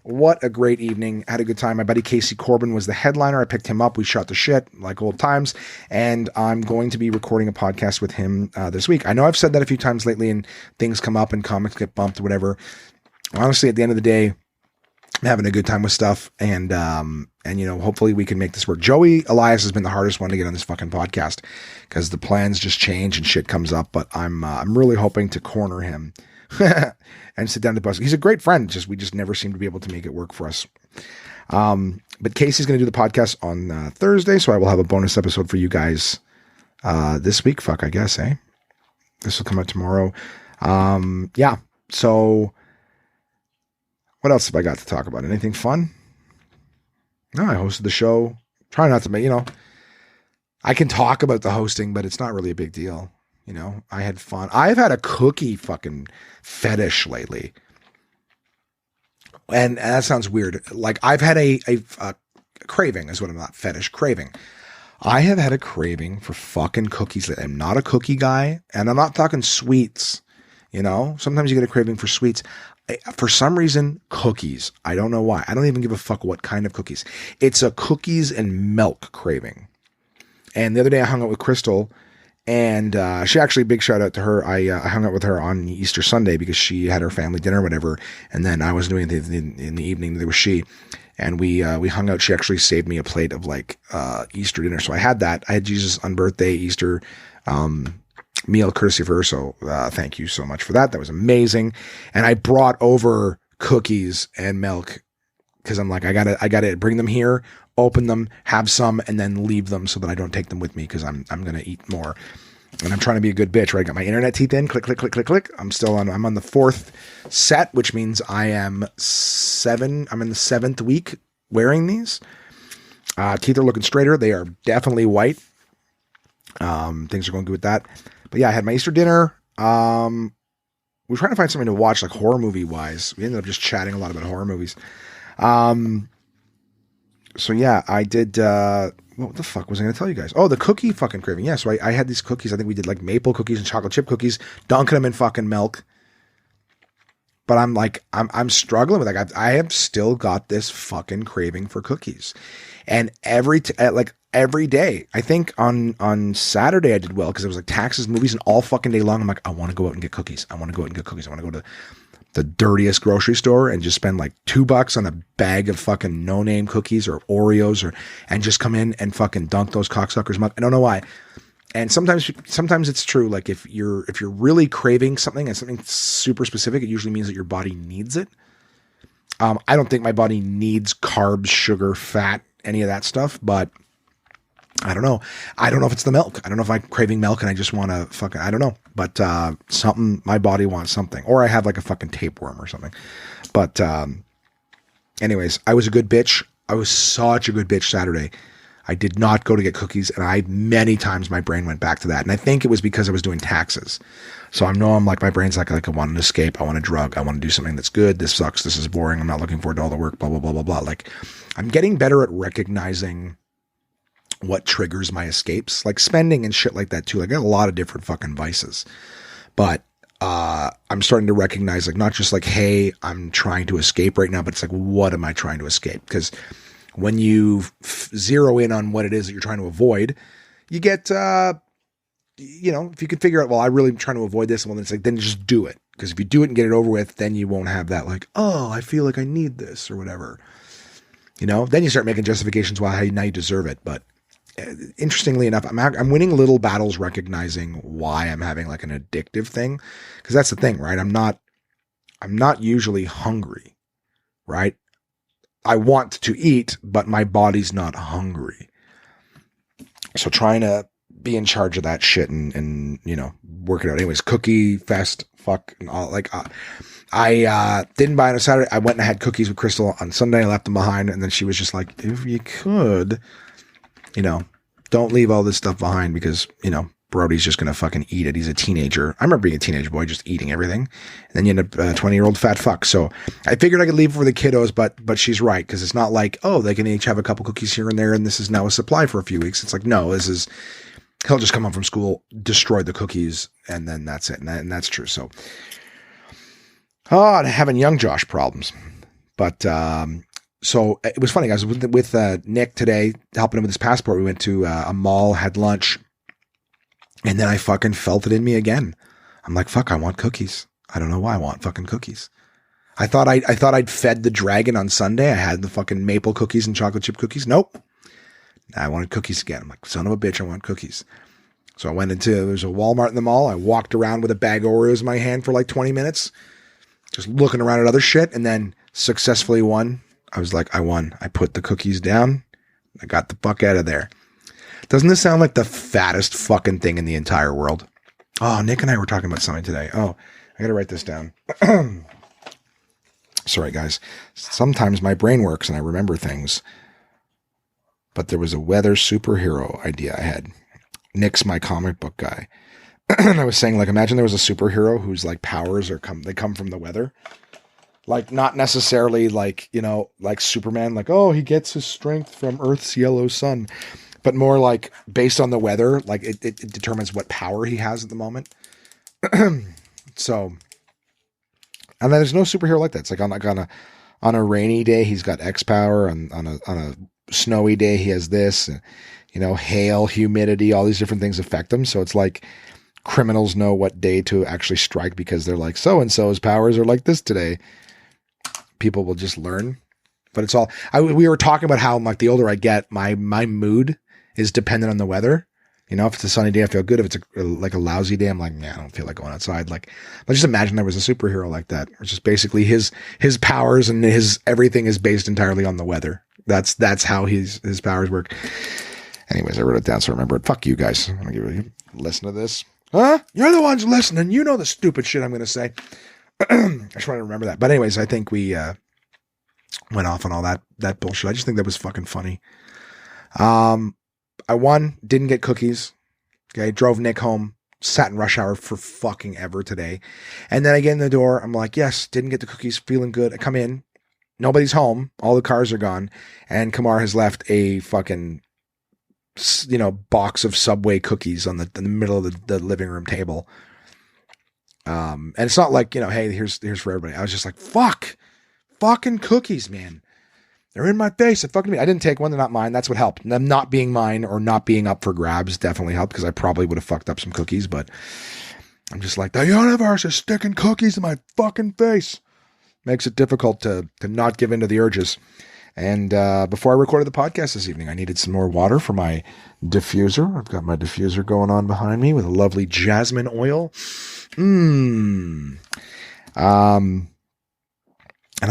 What a great evening. Had a good time. My buddy Casey Corbin was the headliner. I picked him up. We shot the shit like old times. And I'm going to be recording a podcast with him this week. I know I've said that a few times lately and things come up and comics get bumped or whatever. Honestly, at the end of the day, I'm having a good time with stuff. And hopefully we can make this work. Joey Elias has been the hardest one to get on this fucking podcast because the plans just change and shit comes up. But I'm really hoping to corner him and sit down to bus. He's a great friend. We just never seem to be able to make it work for us. But Casey's going to do the podcast on Thursday. So I will have a bonus episode for you guys this week. Fuck, I guess, eh? This will come out tomorrow. So what else have I got to talk about? Anything fun? No, I hosted the show. Try not to make, I can talk about the hosting, but it's not really a big deal. I had fun. I've had a cookie fucking fetish lately. And that sounds weird. Like I've had a craving is what I'm not fetish craving. I have had a craving for fucking cookies. I'm not a cookie guy and I'm not talking sweets. Sometimes you get a craving for sweets. For some reason, cookies. I don't know why. I don't even give a fuck what kind of cookies. It's a cookies and milk craving. And the other day I hung out with Crystal and she actually, big shout out to her. I hung out with her on Easter Sunday because she had her family dinner or whatever. And then I was doing it in the evening. There was she. And we hung out. She actually saved me a plate of Easter dinner. So I had that. I had Jesus on birthday, Easter, meal courtesy of her. So thank you so much for that. That was amazing. And I brought over cookies and milk because I'm like, I gotta bring them here, open them, have some, and then leave them so that I don't take them with me because I'm gonna eat more. And I'm trying to be a good bitch, right? I got my internet teeth in, click, click, click, click, click. I'm on the 4th set, which means I'm in the 7th week wearing these. Teeth are looking straighter. They are definitely white. Things are going good with that. But yeah, I had my Easter dinner. We were trying to find something to watch, like horror movie wise. We ended up just chatting a lot about horror movies. So yeah, I did, what the fuck was I going to tell you guys? Oh, the cookie fucking craving. Yeah. So I had these cookies. I think we did like maple cookies and chocolate chip cookies, dunking them in fucking milk. But I'm struggling with I have still got this fucking craving for cookies. And every day, I think on Saturday I did well because it was like taxes, movies, and all fucking day long. I'm like, I want to go out and get cookies. I want to go out and get cookies. I want to go to the dirtiest grocery store and just spend like $2 on a bag of fucking no-name cookies or Oreos and just come in and fucking dunk those cocksuckers. I don't know why. And sometimes it's true. Like if you're really craving something and something super specific, it usually means that your body needs it. I don't think my body needs carbs, sugar, fat, any of that stuff, but I don't know. I don't know if it's the milk. I don't know if I'm craving milk and I just want to fucking, I don't know, but my body wants something, or I have like a fucking tapeworm or something. But anyways, I was a good bitch. I was such a good bitch Saturday. I did not go to get cookies, and many times my brain went back to that. And I think it was because I was doing taxes. So my brain's like I want an escape. I want a drug. I want to do something that's good. This sucks. This is boring. I'm not looking forward to all the work, blah, blah, blah, blah, blah. Like I'm getting better at recognizing what triggers my escapes, like spending and shit like that too. Like I got a lot of different fucking vices, but I'm starting to recognize like, not just like, hey, I'm trying to escape right now, but it's like, what am I trying to escape? Because when you zero in on what it is that you're trying to avoid, you get, if you can figure out, well, I really am trying to avoid this. Well, then it's like, then just do it. Because if you do it and get it over with, then you won't have that like, oh, I feel like I need this or whatever. Then you start making justifications why now you deserve it. But interestingly enough, I'm winning little battles recognizing why I'm having like an addictive thing. Cause that's the thing, right? I'm not usually hungry, right? I want to eat, but my body's not hungry. So trying to be in charge of that shit and work it out. Anyways, cookie fest, fuck, and all. Like, I didn't buy it on Saturday. I went and I had cookies with Crystal on Sunday. I left them behind, and then she was just like, if you could, don't leave all this stuff behind because, Brody's just going to fucking eat it. He's a teenager. I remember being a teenage boy, just eating everything. And then you end up a 20-year-old fat fuck. So I figured I could leave it for the kiddos, but she's right. Cause it's not like, oh, they can each have a couple cookies here and there. And this is now a supply for a few weeks. It's like, no, he'll just come home from school, destroy the cookies. And then that's it. And that's true. So, having young Josh problems, but, so it was funny. I was with Nick today, helping him with his passport. We went to a mall, had lunch. And then I fucking felt it in me again. I'm like, fuck, I want cookies. I don't know why I want fucking cookies. I thought I'd fed the dragon on Sunday. I had the fucking maple cookies and chocolate chip cookies. Nope. I wanted cookies again. I'm like, son of a bitch, I want cookies. So I went there's a Walmart in the mall. I walked around with a bag of Oreos in my hand for like 20 minutes, just looking around at other shit, and then successfully won. I was like, I won. I put the cookies down. I got the fuck out of there. Doesn't this sound like the fattest fucking thing in the entire world? Oh, Nick and I were talking about something today. Oh, I got to write this down. Sorry, guys. Sometimes my brain works and I remember things. But there was a weather superhero idea I had. Nick's my comic book guy. And I was saying, like, imagine there was a superhero whose, like, powers they come from the weather. Like, not necessarily like, like Superman, like, oh, he gets his strength from Earth's yellow sun. But more like based on the weather, like it determines what power he has at the moment. So, and then there's no superhero like that. It's like on a rainy day, he's got X power, and on a snowy day, he has this, and, hail, humidity, all these different things affect him. So it's like criminals know what day to actually strike because they're like, so-and-so's powers are like this today. People will just learn. But it's all, we were talking about how, like, the older I get, my mood is dependent on the weather. If it's a sunny day, I feel good. If it's like a lousy day, I'm like, I don't feel like going outside. Like, let's just imagine there was a superhero like that. It's just basically his powers and his everything is based entirely on the weather. That's how his powers work. Anyways, I wrote it down so I remember it. Fuck you guys. I'm gonna give you listen to this. Huh? You're the ones listening. You know the stupid shit I'm gonna say. I just want to remember that. But anyways, I think we went off on all that bullshit. I just think that was fucking funny. I won, didn't get cookies. Okay, drove Nick home, sat in rush hour for fucking ever today. And then I get in the door, I'm like, yes, didn't get the cookies, feeling good. I come in, nobody's home, all the cars are gone, and Kamar has left a fucking, box of Subway cookies in the middle of the living room table. And it's not like, hey, here's for everybody. I was just like, fucking cookies, man. They're in my face. It fucking me. I didn't take one. They're not mine. That's what helped. Them not being mine or not being up for grabs definitely helped because I probably would have fucked up some cookies, but I'm just like, the universe is sticking cookies in my fucking face. Makes it difficult to not give in to the urges. And before I recorded the podcast this evening, I needed some more water for my diffuser. I've got my diffuser going on behind me with a lovely jasmine oil. And I'm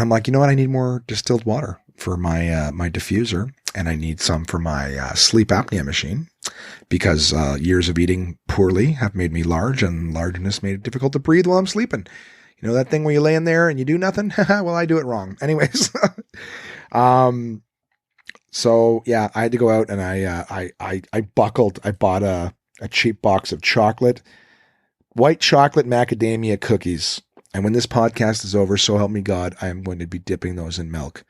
like, you know what? I need more distilled water for my my diffuser, and I need some for my sleep apnea machine because years of eating poorly have made me large, and largeness made it difficult to breathe while I'm sleeping. You know that thing where you lay in there and you do nothing? Well, I do it wrong. Anyways, so yeah, I had to go out and I buckled. I bought a cheap box of white chocolate macadamia cookies. And when this podcast is over, so help me God, I am going to be dipping those in milk.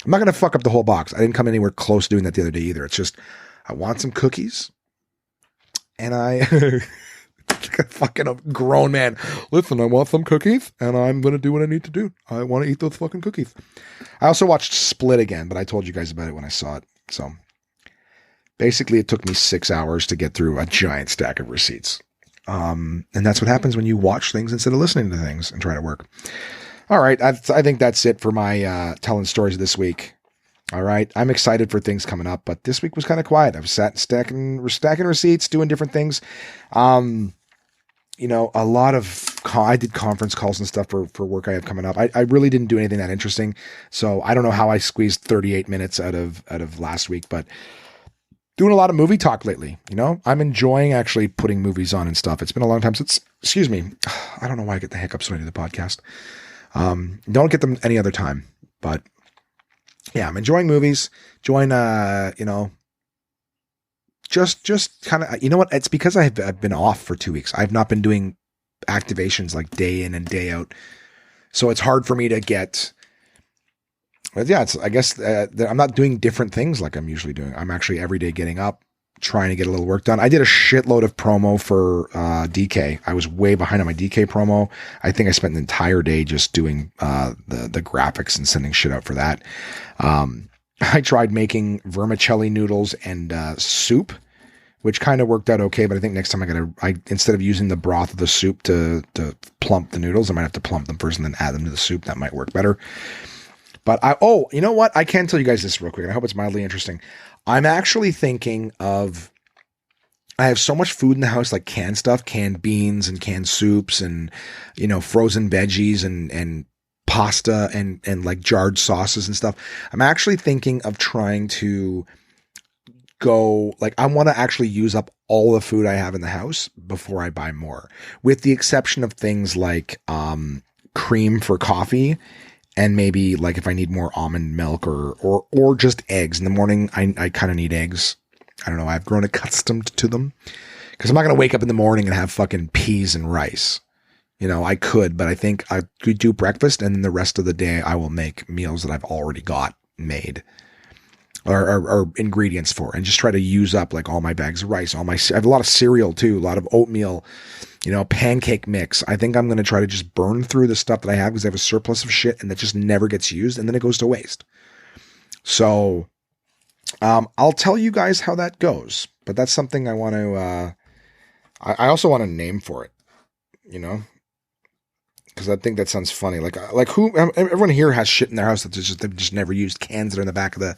I'm not going to fuck up the whole box. I didn't come anywhere close to doing that the other day either. It's just, I want some cookies. And I, like a fucking grown man. Listen, I want some cookies and I'm going to do what I need to do. I want to eat those fucking cookies. I also watched Split again, but I told you guys about it when I saw it. So basically it took me 6 hours to get through a giant stack of receipts. And that's what happens when you watch things instead of listening to things and try to work. All right. I think that's it for my telling stories this week. All right. I'm excited for things coming up, but this week was kind of quiet. I've sat stacking receipts, doing different things. A lot of, I did conference calls and stuff for work I have coming up. I really didn't do anything that interesting. So I don't know how I squeezed 38 minutes out of last week, but doing a lot of movie talk lately. I'm enjoying actually putting movies on and stuff. It's been a long time since, excuse me. I don't know why I get the hiccups when I do the podcast. Don't get them any other time, but yeah, I'm enjoying movies, just kind of, you know what? It's because I've been off for 2 weeks. I've not been doing activations like day in and day out. So it's hard for me to get, but yeah, I guess I'm not doing different things like I'm usually doing. I'm actually every day getting up, trying to get a little work done. I did a shitload of promo for DK. I was way behind on my DK promo. I think I spent an entire day just doing the graphics and sending shit out for that. I tried making vermicelli noodles and soup, which kind of worked out okay. But I think next time instead of using the broth of the soup to plump the noodles, I might have to plump them first and then add them to the soup. That might work better. But you know what? I can tell you guys this real quick, and I hope it's mildly interesting. I'm actually thinking of, I have so much food in the house, like canned stuff, canned beans and canned soups and, frozen veggies and pasta and like jarred sauces and stuff. I'm actually thinking of trying to go, like, I want to actually use up all the food I have in the house before I buy more, with the exception of things like cream for coffee. And maybe like if I need more almond milk or just eggs in the morning, I kind of need eggs. I don't know. I've grown accustomed to them because I'm not going to wake up in the morning and have fucking peas and rice. I could, but I think I could do breakfast and then the rest of the day I will make meals that I've already got made or ingredients for, and just try to use up like all my bags of rice, I have a lot of cereal too, a lot of oatmeal, pancake mix. I think I'm going to try to just burn through the stuff that I have because I have a surplus of shit and that just never gets used and then it goes to waste. So, I'll tell you guys how that goes, but that's something I want to, I also want a name for it, because I think that sounds funny. Like everyone here has shit in their house that they've just never used, cans that are in the back of the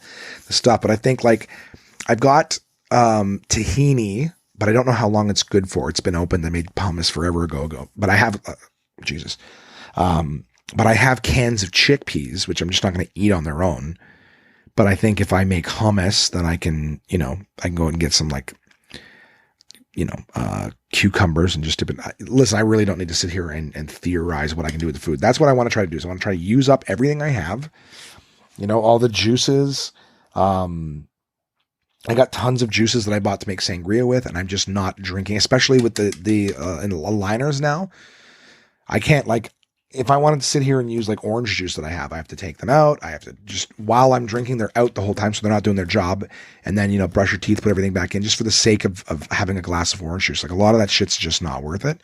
stuff. But I think like I've got, tahini, but I don't know how long it's good for. It's been opened. I made hummus forever ago. But I have, but I have cans of chickpeas, which I'm just not going to eat on their own. But I think if I make hummus, then I can go and get some like, cucumbers and just dip it. Listen, I really don't need to sit here and theorize what I can do with the food. That's what I want to try to do. So I want to try to use up everything I have, all the juices. I got tons of juices that I bought to make sangria with, and I'm just not drinking, especially with the liners now. I can't, like, if I wanted to sit here and use like orange juice that I have to take them out. I have to just, while I'm drinking, they're out the whole time. So they're not doing their job. And then, brush your teeth, put everything back in just for the sake of having a glass of orange juice. Like a lot of that shit's just not worth it.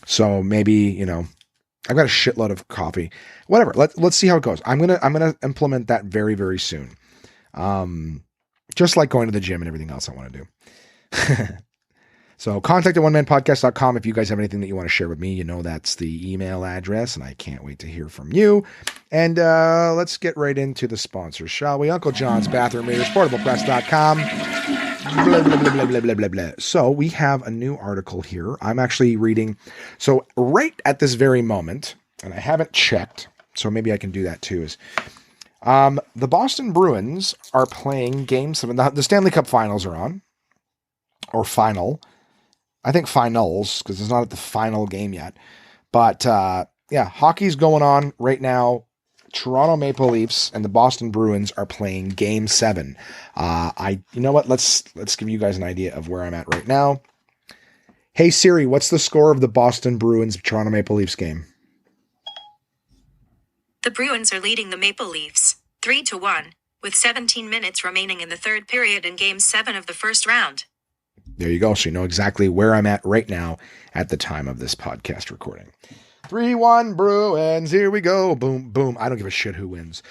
So maybe, I've got a shitload of coffee, whatever. Let's see how it goes. I'm going to implement that very, very soon. Just like going to the gym and everything else I want to do. So contact at onemanpodcast.com if you guys have anything that you want to share with me. That's the email address, and I can't wait to hear from you. And let's get right into the sponsors, shall we? Uncle John's Bathroom Readers, portablepress.com. Blah, blah, blah, blah, blah, blah, blah, blah. So we have a new article here. I'm actually reading. So right at this very moment, and I haven't checked, so maybe I can do that too, is the Boston Bruins are playing Game 7. The Stanley Cup Finals are on. Or final. I think finals, because it's not at the final game yet. But, yeah, hockey's going on right now. Toronto Maple Leafs and the Boston Bruins are playing Game 7. You know what? Let's give you guys an idea of where I'm at right now. Hey, Siri, what's the score of the Boston Bruins Toronto Maple Leafs game? The Bruins are leading the Maple Leafs 3-1, with 17 minutes remaining in the third period in Game 7 of the first round. There you go. So you know exactly where I'm at right now at the time of this podcast recording. 3-1 Bruins. Here we go. Boom, boom. I don't give a shit who wins.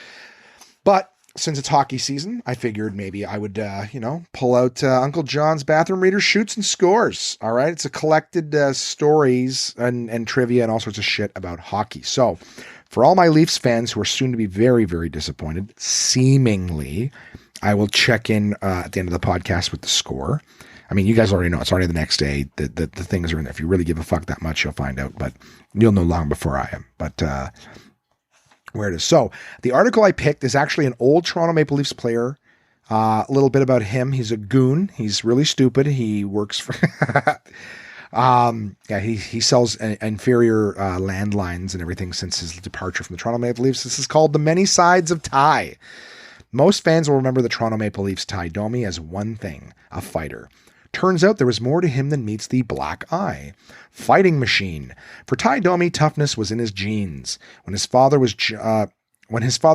But since it's hockey season, I figured maybe I would, pull out Uncle John's Bathroom Reader Shoots and Scores. All right. It's a collected stories and trivia and all sorts of shit about hockey. So For all my Leafs fans who are soon to be very, very disappointed, seemingly, I will check in at the end of the podcast with the score. I mean, you guys already know. It's already the next day. The things are in there. If you really give a fuck that much, you'll find out. But you'll know long before I am. But where it is. So the article I picked is actually an old Toronto Maple Leafs player. A little bit about him. He's a goon. He's really stupid. He works for... he sells inferior landlines and everything since his departure from the Toronto Maple Leafs. This is called The Many Sides of Ty. Most fans will remember the Toronto Maple Leafs Ty Domi as one thing, a fighter. Turns out there was more to him than meets the black eye. Fighting machine. For Ty Domi, toughness was in his genes. When his father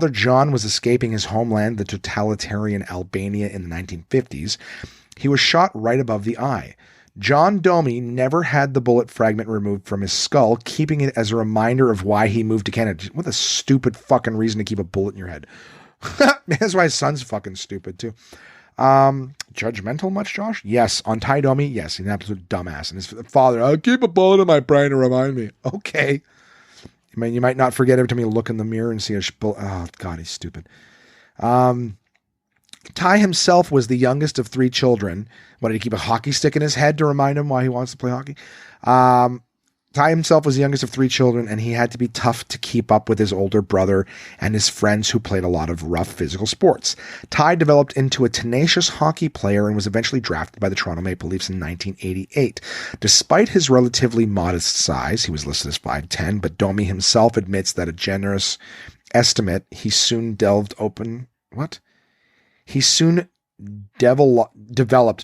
John was escaping his homeland, the totalitarian Albania in the 1950s, he was shot right above the eye. John Domi never had the bullet fragment removed from his skull, keeping it as a reminder of why he moved to Canada. What a stupid fucking reason to keep a bullet in your head. That's why his son's fucking stupid too. Judgmental much, Josh? Yes. On Ty Domi, yes. He's an absolute dumbass. And his father, I'll keep a bullet in my brain to remind me. Okay. I mean, you might not forget every time you look in the mirror and see a bullet. Oh, God, he's stupid. Ty himself was the youngest of 3 children. What, did he keep a hockey stick in his head to remind him why he wants to play hockey? Ty himself was the youngest of 3 children, and he had to be tough to keep up with his older brother and his friends who played a lot of rough physical sports. Ty developed into a tenacious hockey player and was eventually drafted by the Toronto Maple Leafs in 1988. Despite his relatively modest size, he was listed as 5'10", but Domi himself admits that a generous estimate, he soon developed,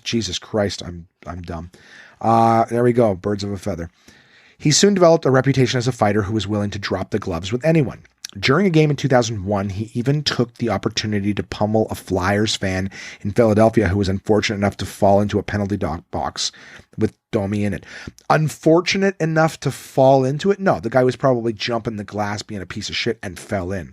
Jesus Christ, I'm dumb. There we go, birds of a feather. He soon developed a reputation as a fighter who was willing to drop the gloves with anyone. During a game in 2001, he even took the opportunity to pummel a Flyers fan in Philadelphia who was unfortunate enough to fall into a penalty box with Domi in it. Unfortunate enough to fall into it? No, the guy was probably jumping the glass, being a piece of shit, and fell in.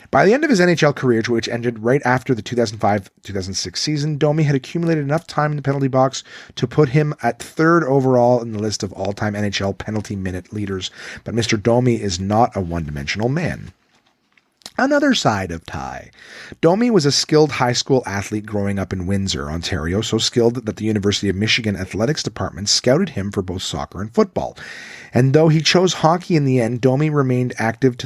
By the end of his NHL career, which ended right after the 2005-2006 season, Domi had accumulated enough time in the penalty box to put him at 3rd overall in the list of all-time NHL penalty minute leaders. But Mr. Domi is not a one-dimensional man. Another side of Ty. Domi was a skilled high school athlete growing up in Windsor, Ontario, so skilled that the University of Michigan athletics department scouted him for both soccer and football. And though he chose hockey in the end, Domi remained active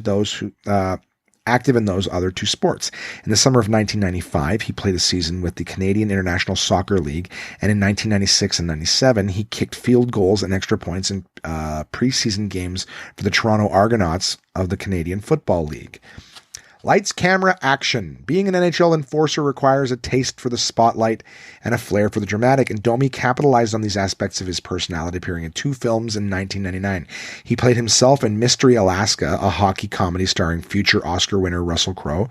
in those other 2 sports. In the summer of 1995, he played a season with the Canadian International Soccer League, and in 1996 and 97, he kicked field goals and extra points in preseason games for the Toronto Argonauts of the Canadian Football League. Lights, camera, action. Being an NHL enforcer requires a taste for the spotlight and a flair for the dramatic, and Domi capitalized on these aspects of his personality, appearing in 2 films in 1999. He played himself in Mystery Alaska, a hockey comedy starring future Oscar winner Russell Crowe.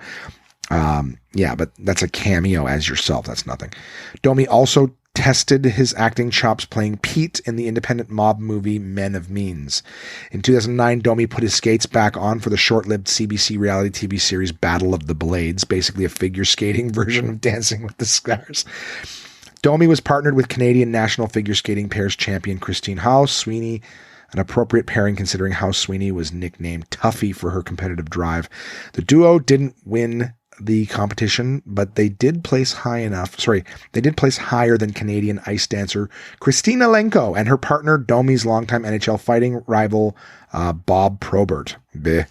But that's a cameo as yourself. That's nothing. Domi also tested his acting chops playing Pete in the independent mob movie Men of Means. In 2009, Domi put his skates back on for the short-lived CBC reality TV series Battle of the Blades, basically a figure skating version of Dancing with the Stars. Domi was partnered with Canadian national figure skating pairs champion Christine House Sweeney, an appropriate pairing considering House Sweeney was nicknamed Tuffy for her competitive drive. The duo didn't win the competition, but they did place higher than Canadian ice dancer Christina Lenko and her partner, Domi's longtime NHL fighting rival, Bob Probert. Bleh.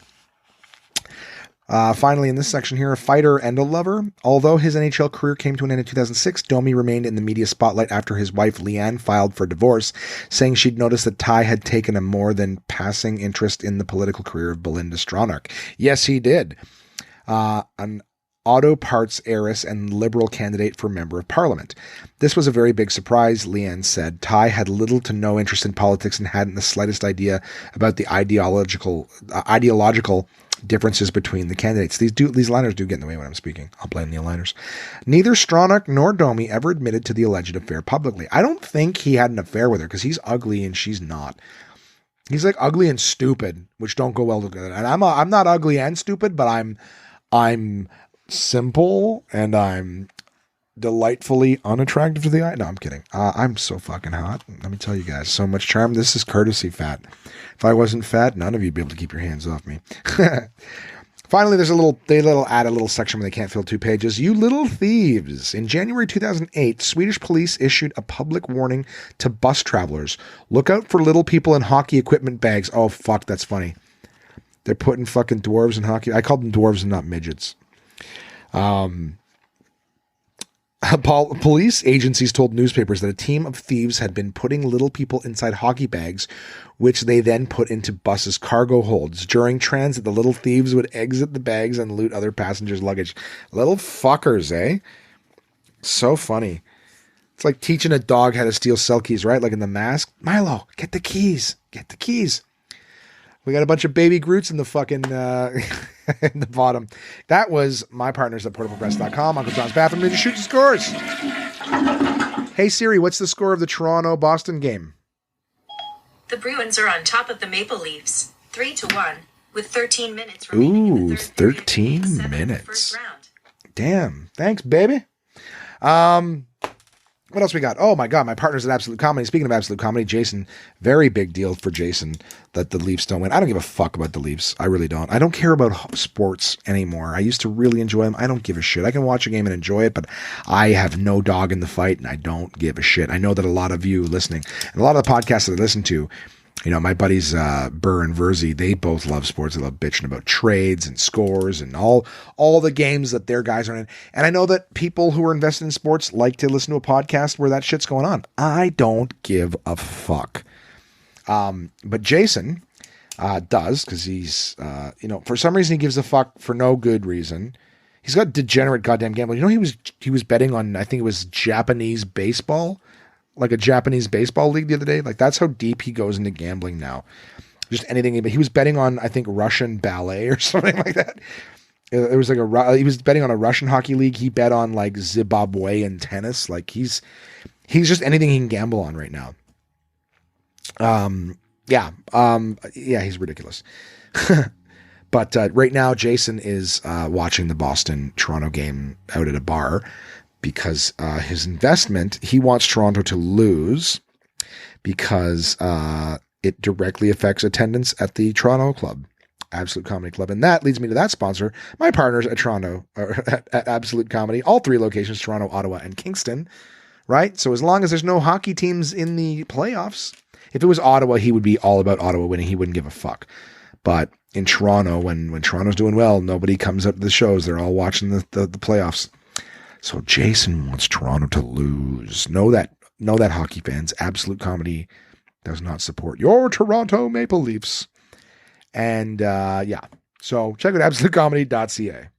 Finally, in this section here, a fighter and a lover. Although his NHL career came to an end in 2006, Domi remained in the media spotlight after his wife Leanne filed for divorce, saying she'd noticed that Ty had taken a more than passing interest in the political career of Belinda Stronach. Yes, he did. An auto parts heiress and Liberal candidate for Member of Parliament. This was a very big surprise, Leanne said. Ty had little to no interest in politics and hadn't the slightest idea about the ideological differences between the candidates. These liners do get in the way when I'm speaking. I'll blame the aligners. Neither Stronach nor Domi ever admitted to the alleged affair publicly. I don't think he had an affair with her because he's ugly and she's not. He's like ugly and stupid, which don't go well together. And I'm not ugly and stupid, but I'm simple and I'm delightfully unattractive to the eye. No, I'm kidding. I'm so fucking hot. Let me tell you guys, so much charm. This is courtesy fat. If I wasn't fat, none of you'd be able to keep your hands off me. Finally, there's they add a little section where they can't fill 2 pages. You little thieves. In January 2008, Swedish police issued a public warning to bus travelers. Look out for little people in hockey equipment bags. Oh, fuck, that's funny. They're putting fucking dwarves in hockey. I called them dwarves and not midgets. Police agencies told newspapers that a team of thieves had been putting little people inside hockey bags, which they then put into buses' cargo holds. During transit, the little thieves would exit the bags and loot other passengers' luggage. Little fuckers, eh? So funny. It's like teaching a dog how to steal cell keys, right? Like in The Mask. Milo, get the keys. Get the keys. We got a bunch of baby Groots in the fucking in the bottom. That was my partners at portablepress.com. Uncle John's Bathroom. Ready to shoot the scores. Hey Siri, what's the score of the Toronto-Boston game? The Bruins are on top of the Maple Leafs, 3-1, with 13 minutes remaining in the third period of 13 Game 7 of the minutes. first round. Damn. Thanks, baby. What else we got? Oh my God, my partners at Absolute Comedy. Speaking of Absolute Comedy, Jason, very big deal for Jason that the Leafs don't win. I don't give a fuck about the Leafs. I really don't. I don't care about sports anymore. I used to really enjoy them. I don't give a shit. I can watch a game and enjoy it, but I have no dog in the fight and I don't give a shit. I know that a lot of you listening and a lot of the podcasts that I listen to, you know, my buddies Burr and Verzi, they both love sports. They love bitching about trades and scores and all the games that their guys are in. And I know that people who are invested in sports like to listen to a podcast where that shit's going on. I don't give a fuck. But Jason does, because he's, for some reason he gives a fuck for no good reason. He's got degenerate goddamn gambling. You know, he was betting on, I think it was Japanese baseball, like a Japanese baseball league the other day. Like, that's how deep he goes into gambling now. Just anything. But he was betting on, I think, Russian ballet or something like that. It was like he was betting on a Russian hockey league. He bet on like Zimbabwean tennis. Like he's just anything he can gamble on right now. He's ridiculous. But right now, Jason is watching the Boston-Toronto game out at a bar because his investment, he wants Toronto to lose because it directly affects attendance at the Toronto club, Absolute Comedy Club. And that leads me to that sponsor, my partners at Toronto, at Absolute Comedy, all 3 locations, Toronto, Ottawa, and Kingston, right? So as long as there's no hockey teams in the playoffs, if it was Ottawa, he would be all about Ottawa winning. He wouldn't give a fuck. But in Toronto, when Toronto's doing well, nobody comes up to the shows. They're all watching the playoffs. So Jason wants Toronto to lose. Know that, hockey fans. Absolute Comedy does not support your Toronto Maple Leafs. And so check out absolutecomedy.ca.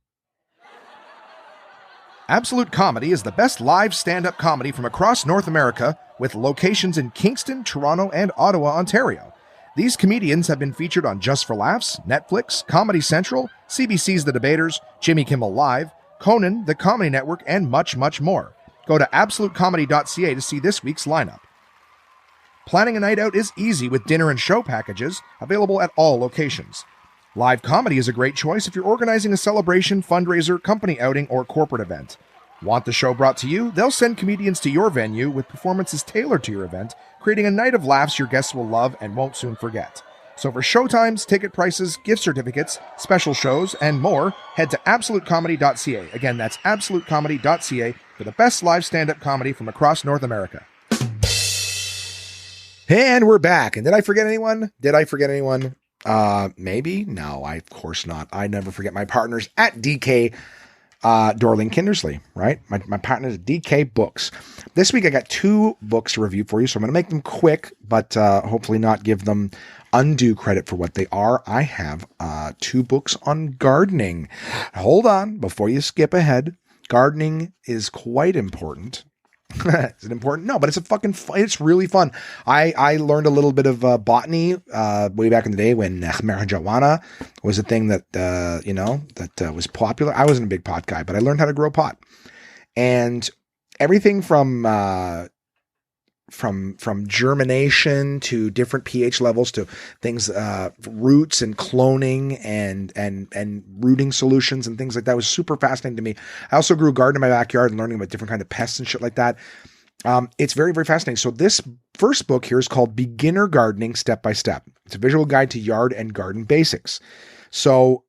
Absolute Comedy is the best live stand-up comedy from across North America, with locations in Kingston, Toronto, and Ottawa, Ontario. These comedians have been featured on Just for Laughs, Netflix, Comedy Central, CBC's The Debaters, Jimmy Kimmel Live, Conan, The Comedy Network, and much, much more. Go to absolutecomedy.ca to see this week's lineup. Planning a night out is easy with dinner and show packages available at all locations. Live comedy is a great choice if you're organizing a celebration, fundraiser, company outing, or corporate event. Want the show brought to you? They'll send comedians to your venue with performances tailored to your event, creating a night of laughs your guests will love and won't soon forget. So for showtimes, ticket prices, gift certificates, special shows, and more, head to absolutecomedy.ca. Again, that's absolutecomedy.ca for the best live stand-up comedy from across North America. And we're back. And did I forget anyone? Maybe? No, of course not. I never forget my partners at DK Dorling Kindersley, right? My partners at DK Books. This week I got 2 books to review for you, so I'm going to make them quick, but hopefully not give them undue credit for what they are. I have 2 books on gardening. Hold on, before you skip ahead. Gardening is quite important. Is it important? No, but it's it's really fun. I learned a little bit of botany way back in the day when marijuana was a thing that was popular. I wasn't a big pot guy, but I learned how to grow pot. And everything from from germination to different pH levels to things, roots and cloning and rooting solutions and things like that. It was super fascinating to me. I also grew a garden in my backyard and learning about different kind of pests and shit like that. It's very, very fascinating. So this first book here is called Beginner Gardening Step by Step. It's a visual guide to yard and garden basics. So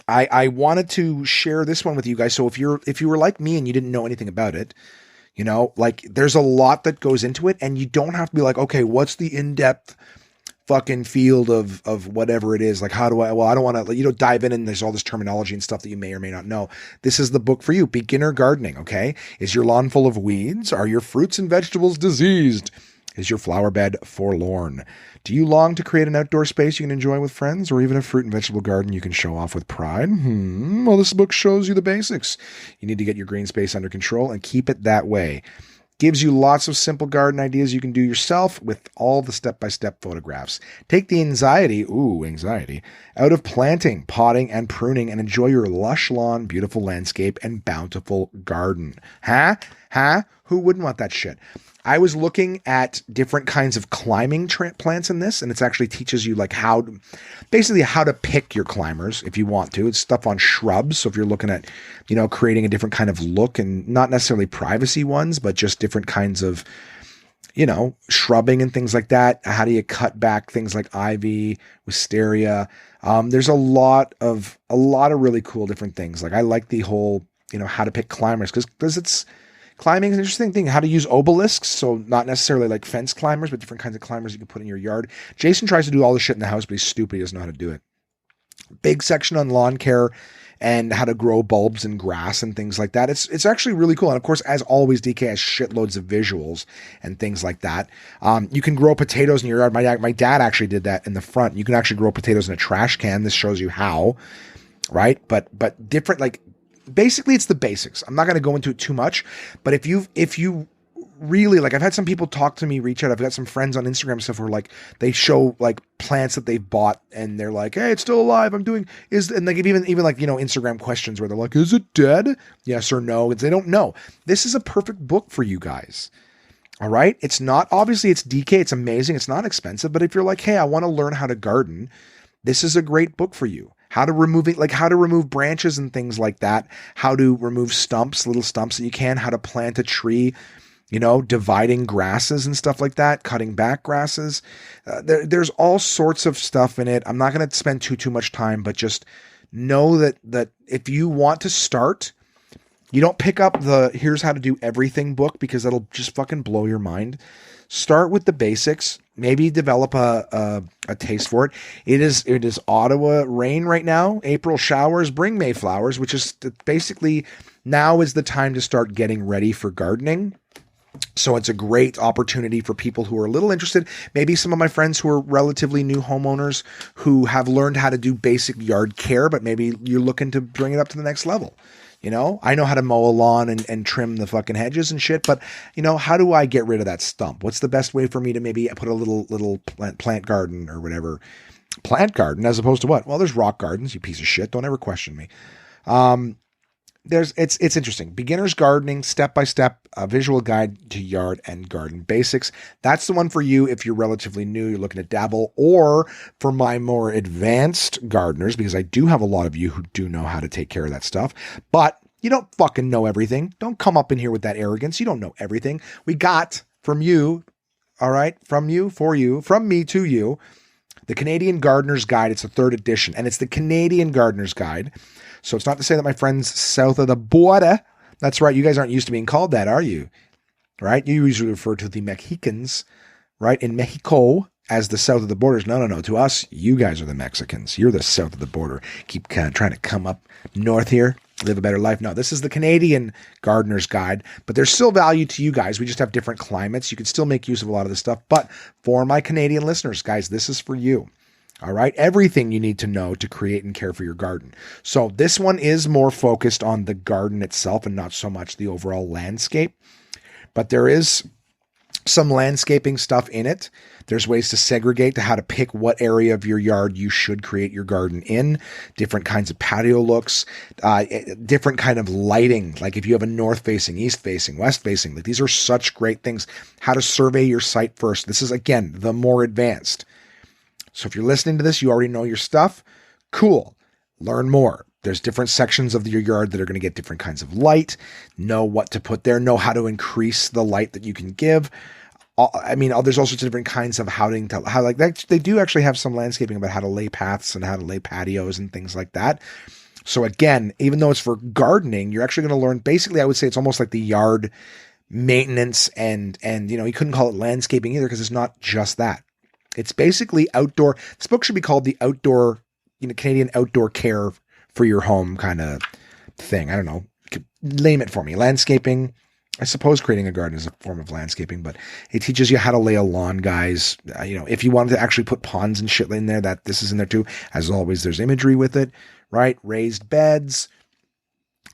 I wanted to share this one with you guys. So if you were like me and you didn't know anything about it, you know, like there's a lot that goes into it, and you don't have to be like, okay, what's the in-depth fucking field of whatever it is? Like, how do I don't want to, dive in and there's all this terminology and stuff that you may or may not know. This is the book for you. Beginner gardening. Okay. Is your lawn full of weeds? Are your fruits and vegetables diseased? Is your flower bed forlorn? Do you long to create an outdoor space you can enjoy with friends, or even a fruit and vegetable garden you can show off with pride? Well, this book shows you the basics. You need to get your green space under control and keep it that way. Gives you lots of simple garden ideas you can do yourself with all the step-by-step photographs. Take the anxiety out of planting, potting, and pruning, and enjoy your lush lawn, beautiful landscape, and bountiful garden. Huh? Who wouldn't want that shit? I was looking at different kinds of climbing plants in this, and it actually teaches you like how to pick your climbers if you want to. It's stuff on shrubs. So if you're looking at, creating a different kind of look, and not necessarily privacy ones, but just different kinds of, shrubbing and things like that. How do you cut back things like ivy, wisteria? There's a lot of really cool different things. Like I like the whole, how to pick climbers because climbing is an interesting thing. How to use obelisks. So not necessarily like fence climbers, but different kinds of climbers you can put in your yard. Jason tries to do all this shit in the house, but he's stupid. He doesn't know how to do it. Big section on lawn care and how to grow bulbs and grass and things like that. It's actually really cool. And of course, as always, DK has shitloads of visuals and things like that. You can grow potatoes in your yard. My dad actually did that in the front. You can actually grow potatoes in a trash can. This shows you how, right? But different, like, basically it's the basics. I'm not going to go into it too much, but if you really like, I've had some people talk to me, reach out. I've got some friends on Instagram and stuff where like they show like plants that they've bought and they're like, hey, it's still alive. And they give even like, Instagram questions where they're like, is it dead? Yes or no. They don't know. This is a perfect book for you guys. All right. It's not, obviously it's DK. It's amazing. It's not expensive, but if you're like, hey, I want to learn how to garden, this is a great book for you. How to remove branches and things like that. How to remove little stumps that you can. How to plant a tree, dividing grasses and stuff like that. Cutting back grasses. There's all sorts of stuff in it. I'm not going to spend too much time, but just know that if you want to start, you don't pick up the here's how to do everything book because that'll just fucking blow your mind. Start with the basics. Maybe develop a taste for it. It is Ottawa rain right now. April showers bring May flowers, which is basically now is the time to start getting ready for gardening. So it's a great opportunity for people who are a little interested. Maybe some of my friends who are relatively new homeowners who have learned how to do basic yard care, but maybe you're looking to bring it up to the next level. I know how to mow a lawn and trim the fucking hedges and shit, but how do I get rid of that stump? What's the best way for me to maybe put a little plant garden or whatever? Plant garden as opposed to what? Well, there's rock gardens, you piece of shit. Don't ever question me. It's interesting. Beginner's gardening, step-by-step, a visual guide to yard and garden basics. That's the one for you if you're relatively new, you're looking to dabble, or for my more advanced gardeners, because I do have a lot of you who do know how to take care of that stuff, but you don't fucking know everything. Don't come up in here with that arrogance. You don't know everything. We got from you, all right, from you, for you, from me to you, the Canadian Gardener's Guide. It's the 3rd edition, and it's the Canadian Gardener's Guide. So it's not to say that my friends south of the border, that's right, you guys aren't used to being called that, are you? Right? You usually refer to the Mexicans, right, in Mexico as the south of the borders. No. To us, you guys are the Mexicans. You're the south of the border. Keep kind of trying to come up north here, live a better life. No, this is the Canadian Gardener's Guide, but there's still value to you guys. We just have different climates. You can still make use of a lot of this stuff. But for my Canadian listeners, guys, this is for you. All right. Everything you need to know to create and care for your garden. So this one is more focused on the garden itself and not so much the overall landscape. But there is some landscaping stuff in it. There's ways to segregate to how to pick what area of your yard you should create your garden in, different kinds of patio looks, different kind of lighting. Like if you have a north facing, east facing, west facing, like these are such great things. How to survey your site first. This is, again, the more advanced. So if you're listening to this, you already know your stuff. Cool. Learn more. There's different sections of your yard that are going to get different kinds of light. Know what to put there. Know how to increase the light that you can give. I mean, there's all sorts of different kinds of how like that. They do actually have some landscaping about how to lay paths and how to lay patios and things like that. So again, even though it's for gardening, you're actually going to learn, basically, I would say it's almost like the yard maintenance and, you couldn't call it landscaping either because it's not just that. It's basically outdoor. This book should be called the outdoor, Canadian outdoor care for your home kind of thing. I don't know. Name it for me. Landscaping. I suppose creating a garden is a form of landscaping, but it teaches you how to lay a lawn, guys. If you wanted to actually put ponds and shit in there, that this is in there too. As always, there's imagery with it, right? Raised beds.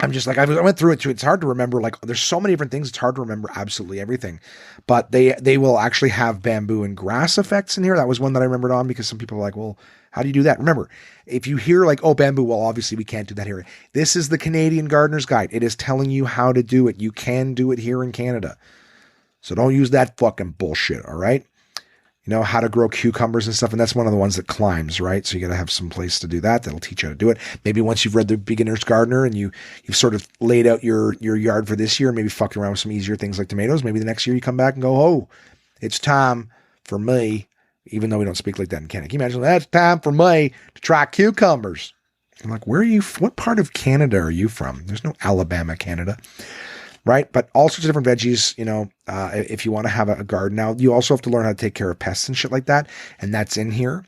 I'm just like, I went through it too. It's hard to remember. Like, there's so many different things. It's hard to remember absolutely everything, but they will actually have bamboo and grass effects in here. That was one that I remembered on because some people are like, well, how do you do that? Remember, if you hear like, oh, bamboo, well, obviously we can't do that here. This is the Canadian Gardener's Guide. It is telling you how to do it. You can do it here in Canada. So don't use that fucking bullshit. All right. How to grow cucumbers and stuff. And that's one of the ones that climbs, right? So you got to have some place to do that. That'll teach you how to do it. Maybe once you've read The Beginner's Gardener and you've sort of laid out your yard for this year, maybe fucking around with some easier things like tomatoes. Maybe the next year you come back and go, oh, it's time for me, even though we don't speak like that in Canada. Can you imagine that's time for me to try cucumbers? I'm like, what part of Canada are you from? There's no Alabama, Canada. Right. But all sorts of different veggies, if you want to have a garden. Now, you also have to learn how to take care of pests and shit like that. And that's in here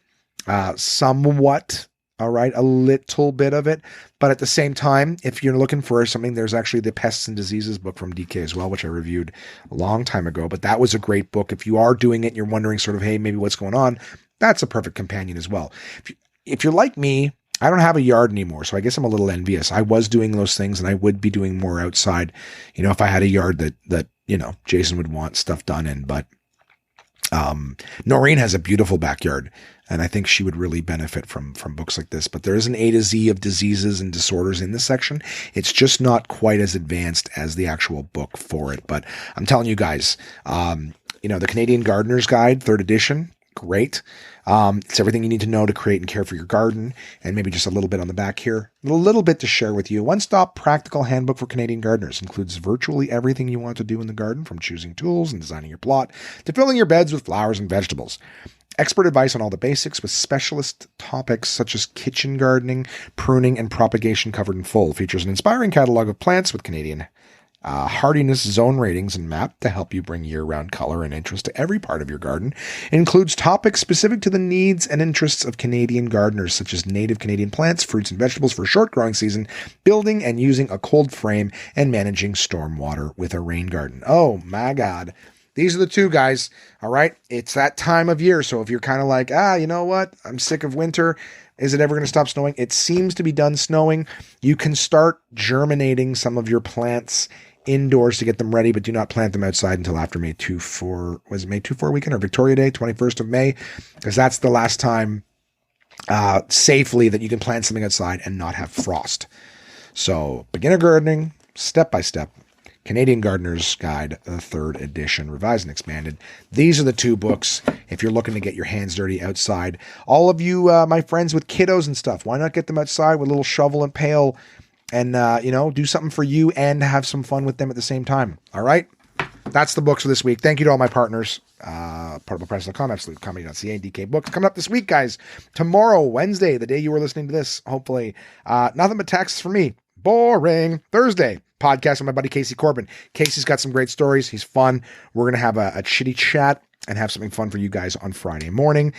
somewhat. All right. A little bit of it. But at the same time, if you're looking for something, there's actually the Pests and Diseases book from DK as well, which I reviewed a long time ago. But that was a great book. If you are doing it and you're wondering sort of, hey, maybe what's going on, that's a perfect companion as well. If you're like me, I don't have a yard anymore, so I guess I'm a little envious. I was doing those things, and I would be doing more outside, if I had a yard that Jason would want stuff done in. But Noreen has a beautiful backyard, and I think she would really benefit from books like this. But there is an A to Z of diseases and disorders in this section. It's just not quite as advanced as the actual book for it. But I'm telling you guys, the Canadian Gardener's Guide, 3rd edition, great. It's everything you need to know to create and care for your garden, and maybe just a little bit on the back here, a little bit to share with you. One-stop practical handbook for Canadian gardeners includes virtually everything you want to do in the garden, from choosing tools and designing your plot to filling your beds with flowers and vegetables. Expert advice on all the basics with specialist topics such as kitchen gardening, pruning, and propagation covered in full. Features an inspiring catalog of plants with Canadian hardiness zone ratings and map to help you bring year-round color and interest to every part of your garden. It includes topics specific to the needs and interests of Canadian gardeners, such as native Canadian plants, fruits, and vegetables for a short growing season, building and using a cold frame, and managing stormwater with a rain garden. Oh my God. These are the two, guys. All right. It's that time of year. So if you're kind of like, you know what? I'm sick of winter. Is it ever going to stop snowing? It seems to be done snowing. You can start germinating some of your plants indoors to get them ready, but do not plant them outside until after May 2-4 weekend or Victoria Day, 21st of May, because that's the last time safely that you can plant something outside and not have frost. So beginner gardening, step by step, Canadian Gardener's Guide, the 3rd edition, revised and expanded. These are the two books if you're looking to get your hands dirty outside. All of you, my friends with kiddos and stuff, why not get them outside with a little shovel and pail and, do something for you and have some fun with them at the same time. All right. That's the books for this week. Thank you to all my partners. Portablepress.com, AbsoluteComedy.ca, DK Books. Coming up this week, guys. Tomorrow, Wednesday, the day you were listening to this, hopefully. Nothing but texts for me. Boring. Thursday, podcast with my buddy Casey Corbin. Casey's got some great stories. He's fun. We're going to have a chitty chat and have something fun for you guys on Friday morning.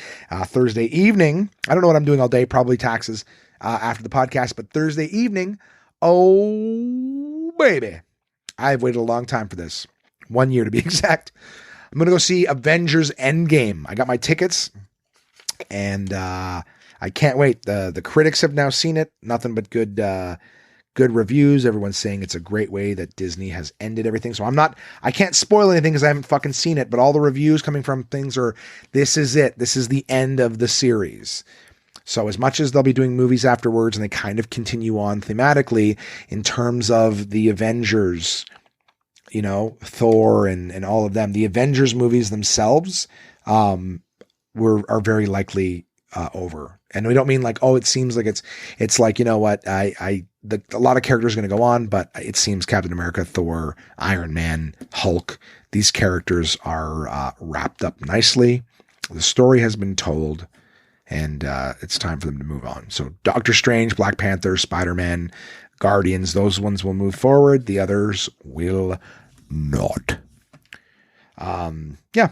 Thursday evening, I don't know what I'm doing all day, probably taxes after the podcast, but Thursday evening, oh, baby. I've waited a long time for this. 1 year to be exact. I'm going to go see Avengers Endgame. I got my tickets, and I can't wait. The critics have now seen it. Nothing but good good reviews. Everyone's saying it's a great way that Disney has ended everything. So I can't spoil anything because I haven't fucking seen it, but all the reviews coming from things are, this is it. This is the end of the series. So as much as they'll be doing movies afterwards and they kind of continue on thematically in terms of the Avengers, Thor and all of them, the Avengers movies themselves, are very likely over. And we don't mean like, oh, it seems like it's like, you know what, a lot of characters are going to go on, but it seems Captain America, Thor, Iron Man, Hulk, these characters are wrapped up nicely. The story has been told, and it's time for them to move on. So Doctor Strange, Black Panther, Spider-Man, Guardians, those ones will move forward. The others will not.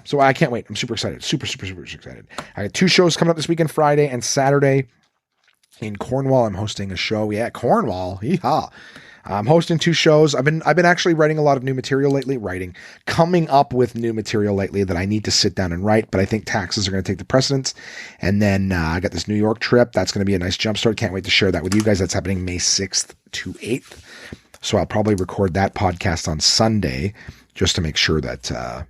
So I can't wait. I'm super excited. Super excited. I got 2 shows coming up this weekend, Friday and Saturday in Cornwall. I'm hosting a show. Yeah, Cornwall. Yeehaw. I'm hosting 2 shows. I've been actually writing a lot of new material lately, coming up with new material lately that I need to sit down and write, but I think taxes are going to take the precedence. And then I got this New York trip. That's going to be a nice jumpstart. Can't wait to share that with you guys. That's happening May 6th to 8th. So I'll probably record that podcast on Sunday just to make sure that,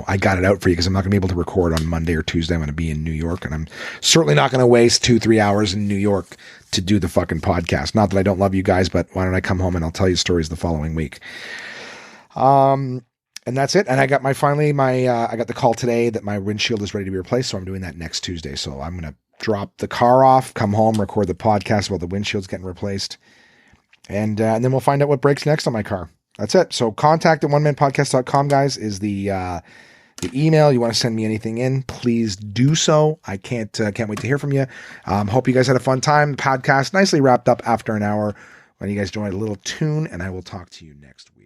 I got it out for you, because I'm not going to be able to record on Monday or Tuesday. I'm going to be in New York, and I'm certainly not going to waste 2-3 hours in New York to do the fucking podcast. Not that I don't love you guys, but why don't I come home and I'll tell you stories the following week. And that's it. And I got I got the call today that my windshield is ready to be replaced. So I'm doing that next Tuesday. So I'm going to drop the car off, come home, record the podcast while the windshield's getting replaced. And then we'll find out what breaks next on my car. That's it. So contact at onemanpodcast.com, guys, is the email. You want to send me anything in, please do so. I can't wait to hear from you. Hope you guys had a fun time. The podcast nicely wrapped up after an hour when you guys joined a little tune, and I will talk to you next week.